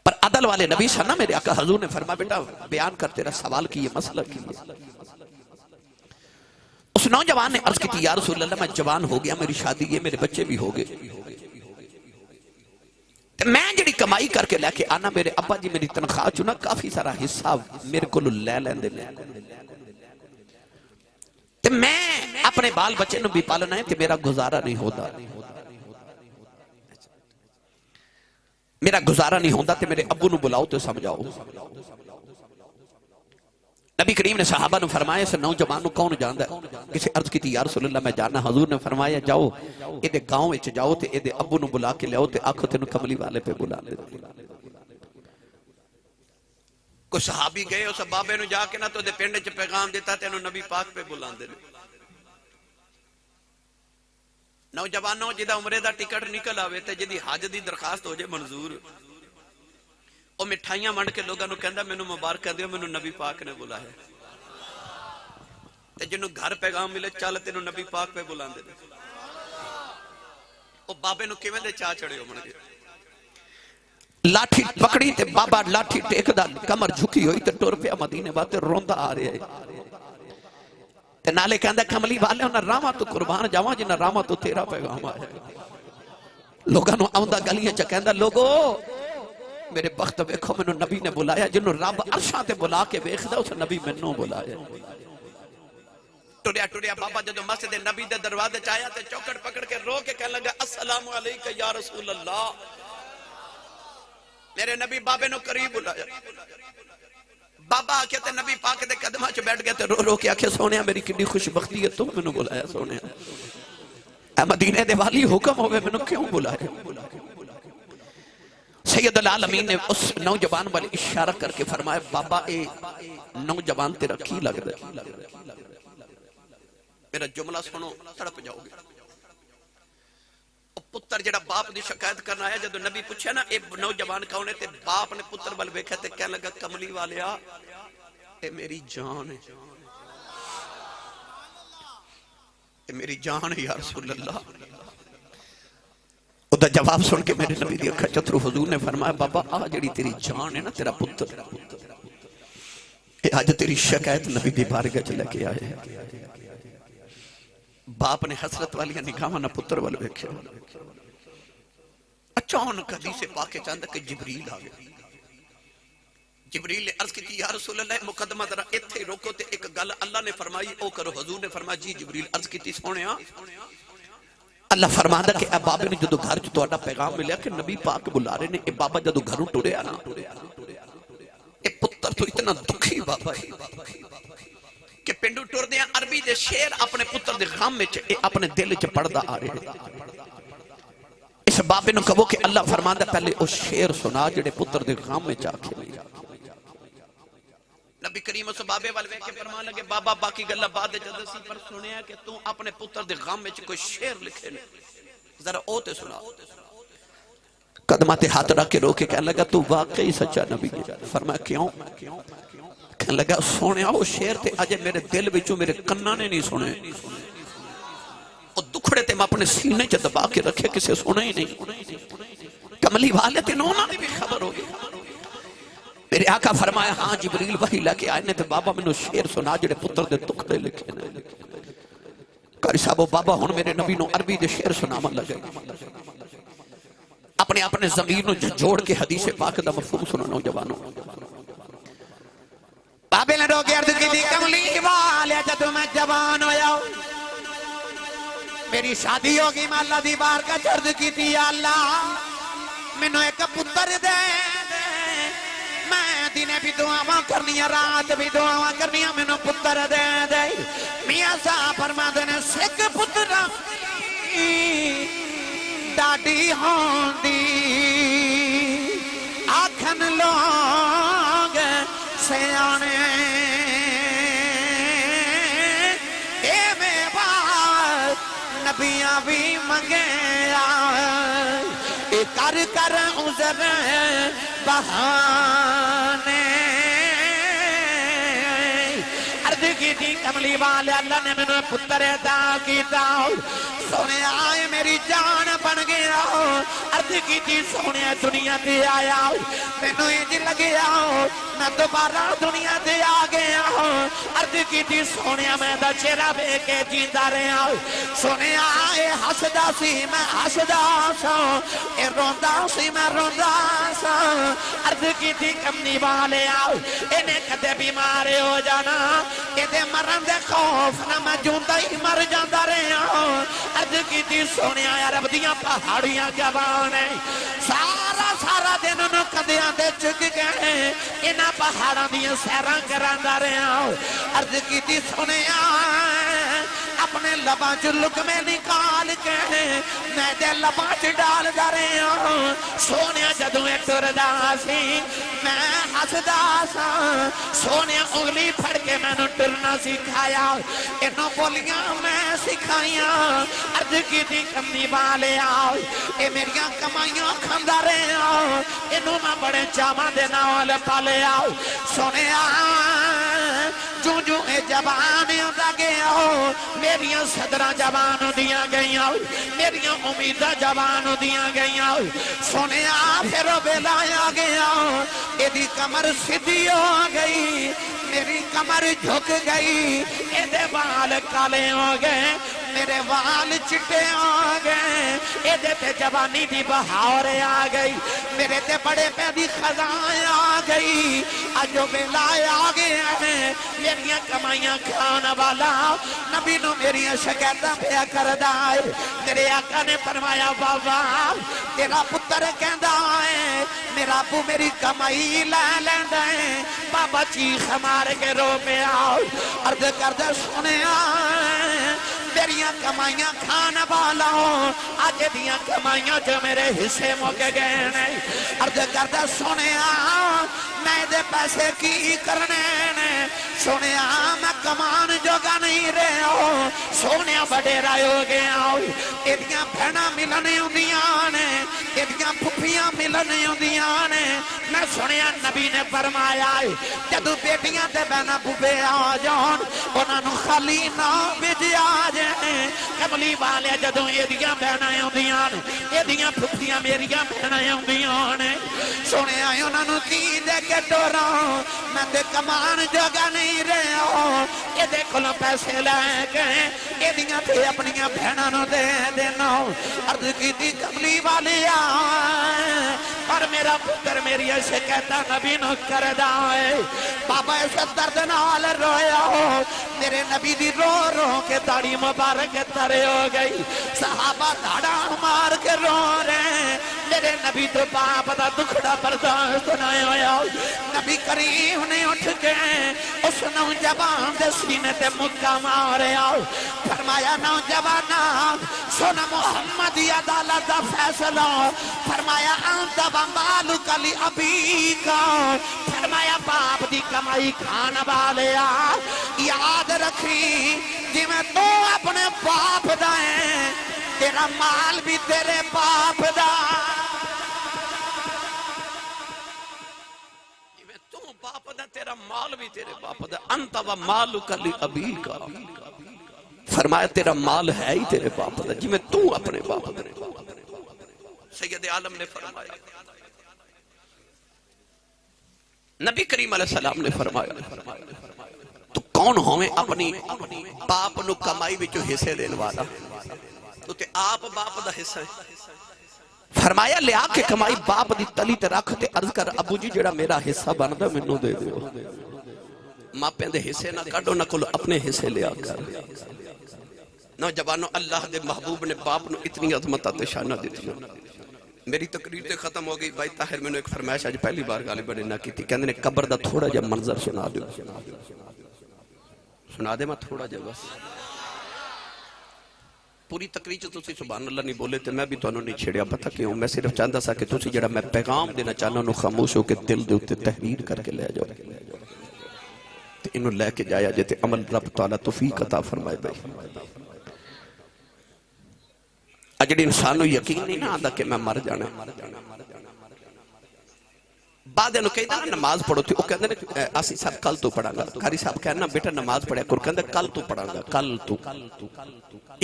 पर अदल वाले नबी सन ना मेरे आका। हुजूर ने फरमाया बेटा बयान कर तेरा सवाल की ये मसला की है। उस नौजवान ने अर्ज की या रसूल अल्लाह मैं जवान हो गया, मेरी शादी है, मेरे बच्चे भी हो गए, मैं जिहड़ी कमाई करके लेके आना मेरे अब्बा जी मेरी तनख्वाह चो ना काफी सारा हिस्सा मेरे को लै लैंदे ने। ते मैं अपने बाल बच्चे नूं भी पालना है ते मेरा गुजारा नहीं होता। मेरा गुजारा नहीं होता ते मेरे अब्बू नूं बुलाओ ते समझाओ। नबी करीम ने सहाबा नूं फरमाया इस नौजवान नूं कौन जानदा है? किसी अर्ज की या रसूल अल्लाह मैं जानना। हुजूर ने फरमाया जाओ इहदे गांव विच जाओ ते इहदे अब्बू नूं बुला के लियाओ ते आखो तेनू कमली वाले पे बुला ले। कोई सहाबी गए उस बाबे नूं जाके ना तो पिंड च पैगाम दिता तेनू नबी पाक पे बुलांदे ने। नौजवानों जिदा उमरे दा टिकट निकल आवे ते जिदी हज दी दरखास्त हो जाए मंजूर, वो मिठाइयां वंड के लोगों कहंदा मैनू मुबारक दिओ मैनू नबी पाक ने बुलाया। ते जिन्नू घर पैगाम मिले चल तेनू नबी पाक पे बुलांदे ने। ओ बाबे नू किवें दे चा चढ़े होणगे। लाठी पकड़ी ते बाबा लाठी टेकदा कमर झुकी हुई ते टुर पिया मदीने वास्ते रोंदा आ रहा है। ते नाले कहंदा कमली वाले उन्हां रावां तो कुर्बान जावां जिन्हां रावां तो तेरा पैगाम आया। लोगां नू आउंदा गलियां च कहंदा लोगो मेरे बख्त वेखो मैनू नबी ने बुलाया। जिन्हों रब अरशां ते बुला के वेखदा उस नबी मैनू बुलाया। टुरिया टुरिया बाबा जदों मस्जिद नबी दे दरवाजे च आया ते चौकड़ पकड़ के रो के कहने लगा अस्सलामु अलैका या रसूल अल्लाह। मेरे नबी बाबे नू करीब बुलाया। बाबा आके ते नबी पाक दे कदमां च बैठ गया ते रो रो के आखे सोनिया मेरी कितनी खुशबख्ती है तुम मैनू बुलाया। सोनिया ऐ मदीने दे वाली हुक्म होवे मैनू क्यों बुलाया? सैयद आलमीन ने उस नौजवान वाले इशारा करके फरमाया बाबा ए नौजवान तेरा की लगदा? मेरा जुमला सुनो तड़प जाओगे। पुत्र जेड़ा बाप की शिकायत करना आया, जब नबी पूछा ना ये नौजवान कौन है, बाप ने पुत्र वाल वेख्या ते कहने लगा कमली वालिया ये मेरी जान है, ये मेरी जान है या रसूल अल्लाह। उदा जवाब सुन के मेरे नबी दी अखां चथरू हुजूर ने फरमाया बाबा आ जेड़ी तेरी जान है ना तेरा पुत्र, ये अज तेरी शिकायत नबी दी बारगाह च लेके आए। बाप ने हसरत वाली निगाहां ना पुत्र वाल वेख्या। अचानक हदीस पाक के चांदा कि जिबरील आ गया। जिबरील ने अर्ज की या रसूल अल्लाह मुकदमा जरा इत्थे रोको ते एक गल अल्लाह ने फरमाई ओ करो। हुजूर ने फरमाया जी जिबरील। अर्ज की सोनिया अल्लाह फरमांदा कि ए बाबे ने जदों घर च तुहाडा पैगाम मिलिया कि नबी पाक बुला रहे ने, ए बाबा जदों घरों टुरिया ना ए पुत्र तो इतना दुखी बाबा है कि पिंडू टुरदे अरबी दे शेर अपने पुत्र दे गम विच अपने दिल च पढ़दा आ रहे। इस बाबे नु कहो कि अल्लाह फरमांदा पहले ओ शेर सुना जेड़े पुत्र दे गम विच आखे। नबी करीम उस बाबे वाल वेख के फरमान लगे बाबा बाकी गल्ला बाद विच दसी, पर सुनिया कि तू अपने पुत्र दे गम विच कोई शेर लिखे ने, जरा ओ ते सुना। कदमां ते हाथ रख के रो के कहने लगा तू वाकई सच्चा नबी है। फरमाया क्यों? कहने लगा सोनिया वो शेर ते अजे मेरे दिल विचों मेरे कन्ना ने नहीं सुने, वो दुखड़े ते मैं अपने सीने च दबा के रखे, किसे सुने ही नहीं। कमली वाले ते उन्हां दी भी खबर हो गई। मेरे आका फरमाया हाँ जिबरील वही लेके आए ने ते बाबा मैनू शेर सुना जेड़े पुत्र दे दुखड़े लिखे ने। कारी साहब बाबा हुण मेरे नबी नू अरबी दे शेर सुनावन लगे। अपने अपने ज़मीर नू जोड़ के हदीस पाक दा मफहूम सुनो नौजवानों। बाबे ने रोके अर्ज की कमली वाले जदों मैं जवान होया मेरी शादी हो गई, मैं अल्लाह दी बारगाह च अर्ज की अल्लाह मैनू एक पुत्र दे, मैं दिने भी दुआवां करनियां रात भी दुआवां करनियां, मैनू पुत्र दे दे। मियां साहब फरमांदे ने सिख पुत्रा डाडी होंदी आखन लोग सियाने एवें बात नबियां भी मंगया ए कर कर उज़र बहाने। अर्ज की थी कमली वाले अल्लाह ने मैंने पुत्र अता किया, सोने आए मेरी जान बन गया। अर्ज की थी सोने दुनिया ते आया मैनू इंज लगे मैं दोबारा दुनिया ते आ गया। अर्ज की थी सोने मैं दा चेहरा वेख के जींदा रहा। सोने आए हसदा सी मैं हसदा सा, ए रोंदा सी मैं रोंदा सा। अर्ज की थी कमली वाले आओ इन्हें कदे बीमार हो जाना, एदे मरन दे खौफ ना मैं जूंदा ही मर जांदा रहा। अर्ज की थी सोने अरब दियां पहाड़ियां जवान है, सारा सारा दिन उन्होंने कदियां दे चुक गए, इन्हां पहाड़ां दियां सैरां करांदा रहा। अर्ज की थी सोने अपने लबां च लुकमे निकाल के मैं दे लबां च डालदा रहा। सोने जदों टुरदा सी मैं हसदा सा, सोने उंगली फड़ के मैनू टुरना सिखाया, इन्हों बोलियां मैं सिखाइया। अर्ज की थी कमली वाले आओ ये मेरिया कमाइयां खांदा रहा, इनू मैं बड़े चावां दे नाल पालिया। सोने जू जू ए जवान होंदा गया मेरिया सदरां जवान होंदियां गईयां, मेरिया उम्मीदां जवान होंदियां गईयां। सोने फिर वेला आ गया, एदी कमर सीधी हो गई, मेरी कमर झुक गई, एदे बाल काले हो गए, मेरे वाल चिट्टे हो गए, एदे ते जवानी दी बहार आ गई, मेरे ते बड़े पैदी खजाएं आ गई। अजो वेला आ गया है मेरिया कमाइयां खान वाला नबी नू मेरिया शिकायतां पिया करदा है। मेरे आका ने फरमाया बाबा तेरा पुत्र कहंदा है मेरा अबू मेरी कमाई लै लैंदा है। बाबा चीख मार के रो पे आओ। अर्ज करदा सुनिया मेरिया कमाइयां खान वाला अज दियां कमाइयां जो मेरे हिस्से मुक गए ने। अर्ज करदा सुनिया मैं दे पैसे की करने ने, सुनिया मैं कमान जोगा नहीं रहे सोने बडेरा हो गया एदियां भैणां मिलन आउंदियां ने एदियां फुफियां मिलन आउंदियां ने मैं सुनिया नबी ने फरमाया जदों बेटियां ते बहना बुबे आ जान उन्हां नूं खाली ना भेजिया जाए कमली वाले जदों एदियां बहनां आउंदियां ने एदियां फुफियां मेरियां बहनां आउंदियां ने सुनिया उन्हां नूं की दे के टोरा मैं ते कमान जोगा नहीं रहा एदे कोलों पैसे लैके एदियां ते अपनियां बहनां नूं दे देना अर्ज कीती कमली वाले पर मेरा पुत्र मेरी ऐसे कहता नबी नूं करदा है बाबा ऐसे दर्द नाल रोया मेरे नबी दी रो रो के दाढ़ी मुबारक तरे हो गई सहाबा दाड़ा मार के रो रहे मेरे नबी तो बाप दा दुखड़ा बर्दाश्त नहीं होया नबी करीम ने उठ के उस नौजवान दे सीने ते मुक्का मारिया फरमाया नौजवाना सुन मोहम्मद दी अदालत दा फैसला फरमाया अंत बंबालु कली अबी का फरमाया बाप दी कमाई खान वाले याद रखी जिवें तू अपने बाप दा है तेरा माल भी तेरे बाप दा बाप दा तेरा माल भी तेरे बाप दा अंत व मालु कली अबी का फरमाया तेरा माल है ही तेरे बाप दा जिवें तू अपने बाप दा सैयद आलम ने फरमाया नबी करीम अलैहि सलाम ने फरमाया तू कौन होवे अपनी बाप नु कमाई विचों हिस्से देने वाला तू ते आप बाप दा हिस्सा है फरमाया लिया के कमाई बाप दी तली ते रख ते अर्ज कर अबू जी जेड़ा मेरा हिस्सा बनदा मैनू दे दियो मापियां दे हिस्से ना काढो ना कोल अपने हिस्से लिया कर नौजवानों अल्लाह दे महबूब ने बाप नु इतनी अजमत ते शाना दी मेरी तकरीर ते खत्म हो गई भाई ताहिर मैनू एक फरमाइश आज पहली बार गाली बड़े ना की कहंदे ने कब्र दा थोड़ा जिहा मंजर सुना दो सुना दे मैं थोड़ा जिहा बस पूरी तकरीर तुसी सुभान अल्लाह नहीं बोले तो मैं भी तुहानू नहीं छेड़िया पता क्यों मैं सिर्फ चाहता सा कि तुसी जेड़ा मैं पैगाम देना चाहना उन्होंने खामोश होकर दिल दे उत्ते तहरीर करके ले जाओ ते इन्हू लैके जाया जे ते अमल रब तआला तौफीक अता फरमाए भाई आ जेड़ी इंसान नू यकीन नहीं ना आंदा कि मैं मर जाना बाद इन्हू कहदा नमाज पढ़ो ते ओ कहंदे ने असीं सब कल तो पढ़ांगा कारी साहब कहना बेटा नमाज पढ़िया कर कहंदे कल तो पढ़ांगा कल तो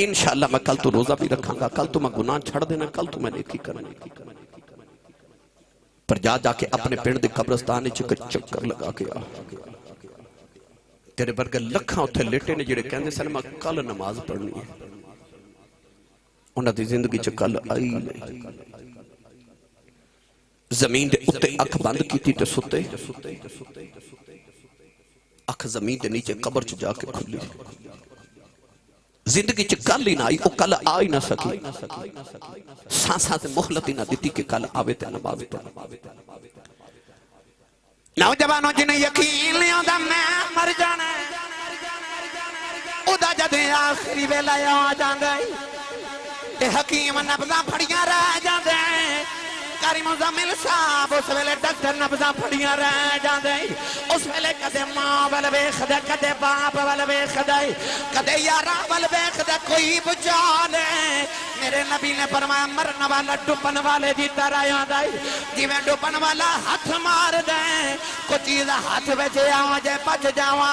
इंशाअल्लाह मैं कल तो रोजा भी रखांगा कल तो मैं गुनाह छड़ देना कल तो मैं नेकी करनी पर जा जाके अपने पिंड दे कब्रिस्तान विच एक चक्कर लगा के आ तेरे वर्गे लखां उत्थे लेटे ने जेड़े कहंदे सन मैं कल नमाज पढ़नी है उन्हां दी जिंदगी च कल आई नहीं जमीन दे उत्ते अख बंद कीती ते सुते अख जमीन दे नीचे कब्र च जाके खुली जिंदगी च कल ही ना आई वो कल आ ही ना सकी सांसां ते मोहलत ही ना दी कि कल आवे ते नमाज पढ़े नौजवानों जिन्हें यकीन नहीं आंदा मैं मर जाना उदा जदे आखिरी वेला आ जांदा ते हकीम नब्ज़ां फड़ियां रह जांदे कारी मुज़म्मिल साहब उस वेले डॉक्टर नब्ज़ां फड़ियां रह जांदे उस वेले कदे मां वल वेखदा कदे बाप वल वेखदा कदे यारां वल वेखदा कोई बचा ले मेरे नबी ने फरमाया मरन वाला डुबन वाले दी तरह आंदा जिवें डुबन वाला हाथ मार दे कोई चीज हाथ विच आ जाए बच जावा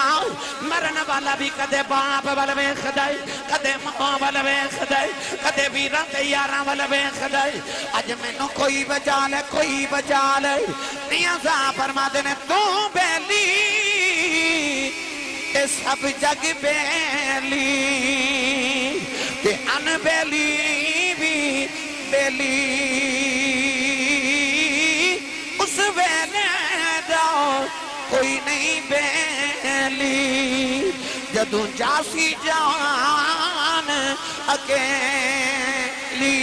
मरन वाला भी कदे बाप वल वेखदा कदे मां वल वेखदा कदे वीरां ते यारां वल वेखदा अज मैनू कोई बचा ले निया सा फरमाते ने तू बेली ते सब जग बेली ते अनबेली भी बेली उस वेले दा कोई नहीं बेली जदों जासी जान अकेली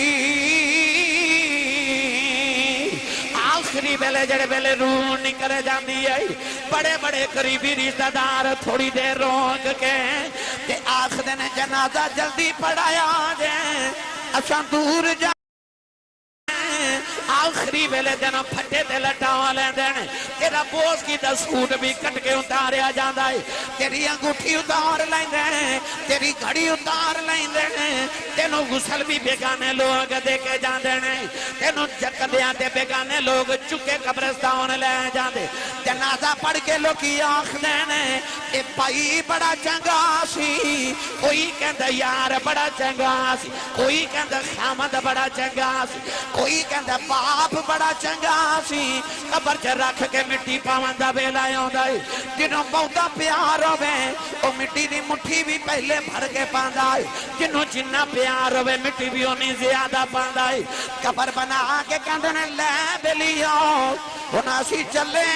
आखिरी वेले जड़े वेले रूह निकल जाती है बड़े बड़े करीबी रिश्तेदार थोड़ी देर रोक के ते आखदे ने जनाजा जल्दी पढ़ाया जे असां दूर जा आखिरी वेले दिन फटे ते लटा लेंदे ने तेरा बोस की दा सूट भी कट के उतारिया जाता है, तेरी अंगूठी उतार लेंदे, तेरी घड़ी उतार लेंदे, तेनों गुसल भी बेगाने लोग दे के जाते हैं, तेनों जकदियां ते बेगाने लोग चुके कब्रिस्तान ले जाते, जनाजा पढ़ के लोग आखदे ने ए भाई बड़ा चंगा सी, कोई कहता यार बड़ा चंगा सी, कोई कहता खामद बड़ा चंगा सी, कोई कहता बाप बड़ा चंगा सी। कबर च रख के मिट्टी पावन दा वेला आउंदा है, जिन्हों बहुता प्यार होवे ओ मिट्टी दी मुट्ठी भी पहले भर के पांदा है, जिन्हों जिन्ना प्यार होवे मिट्टी भी उन्नी ज्यादा पांदा है। कबर बना के कहंदे ने ले बेलियो हुण असीं चले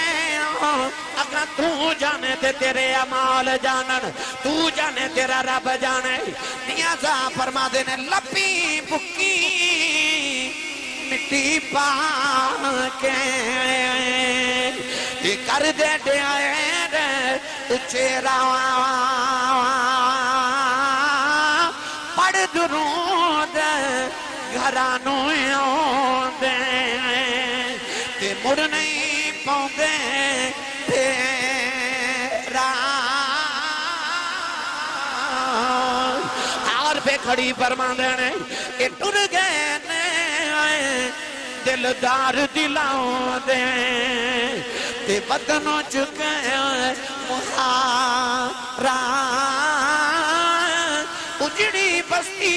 अगर तू जाने ते तेरे अमाल जानन, तू जाने तेरा रब जाने। मियां साहब फरमाते ने लपी बुक्की मिट्टी पा के कर दे चेहरा पढ़ दुरूद घरानू आउंदे ते मुड़ नहीं पाउंदे तेरा। हार पे खड़ी फरमांदे ने ये टुर गए ने दिलदार दिलाउंदे ते बदनों चुके मुहारा उजड़ी बस्ती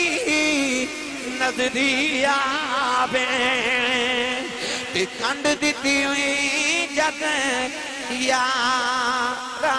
नजरी आवे ते कंड दिती हुई जग यारा।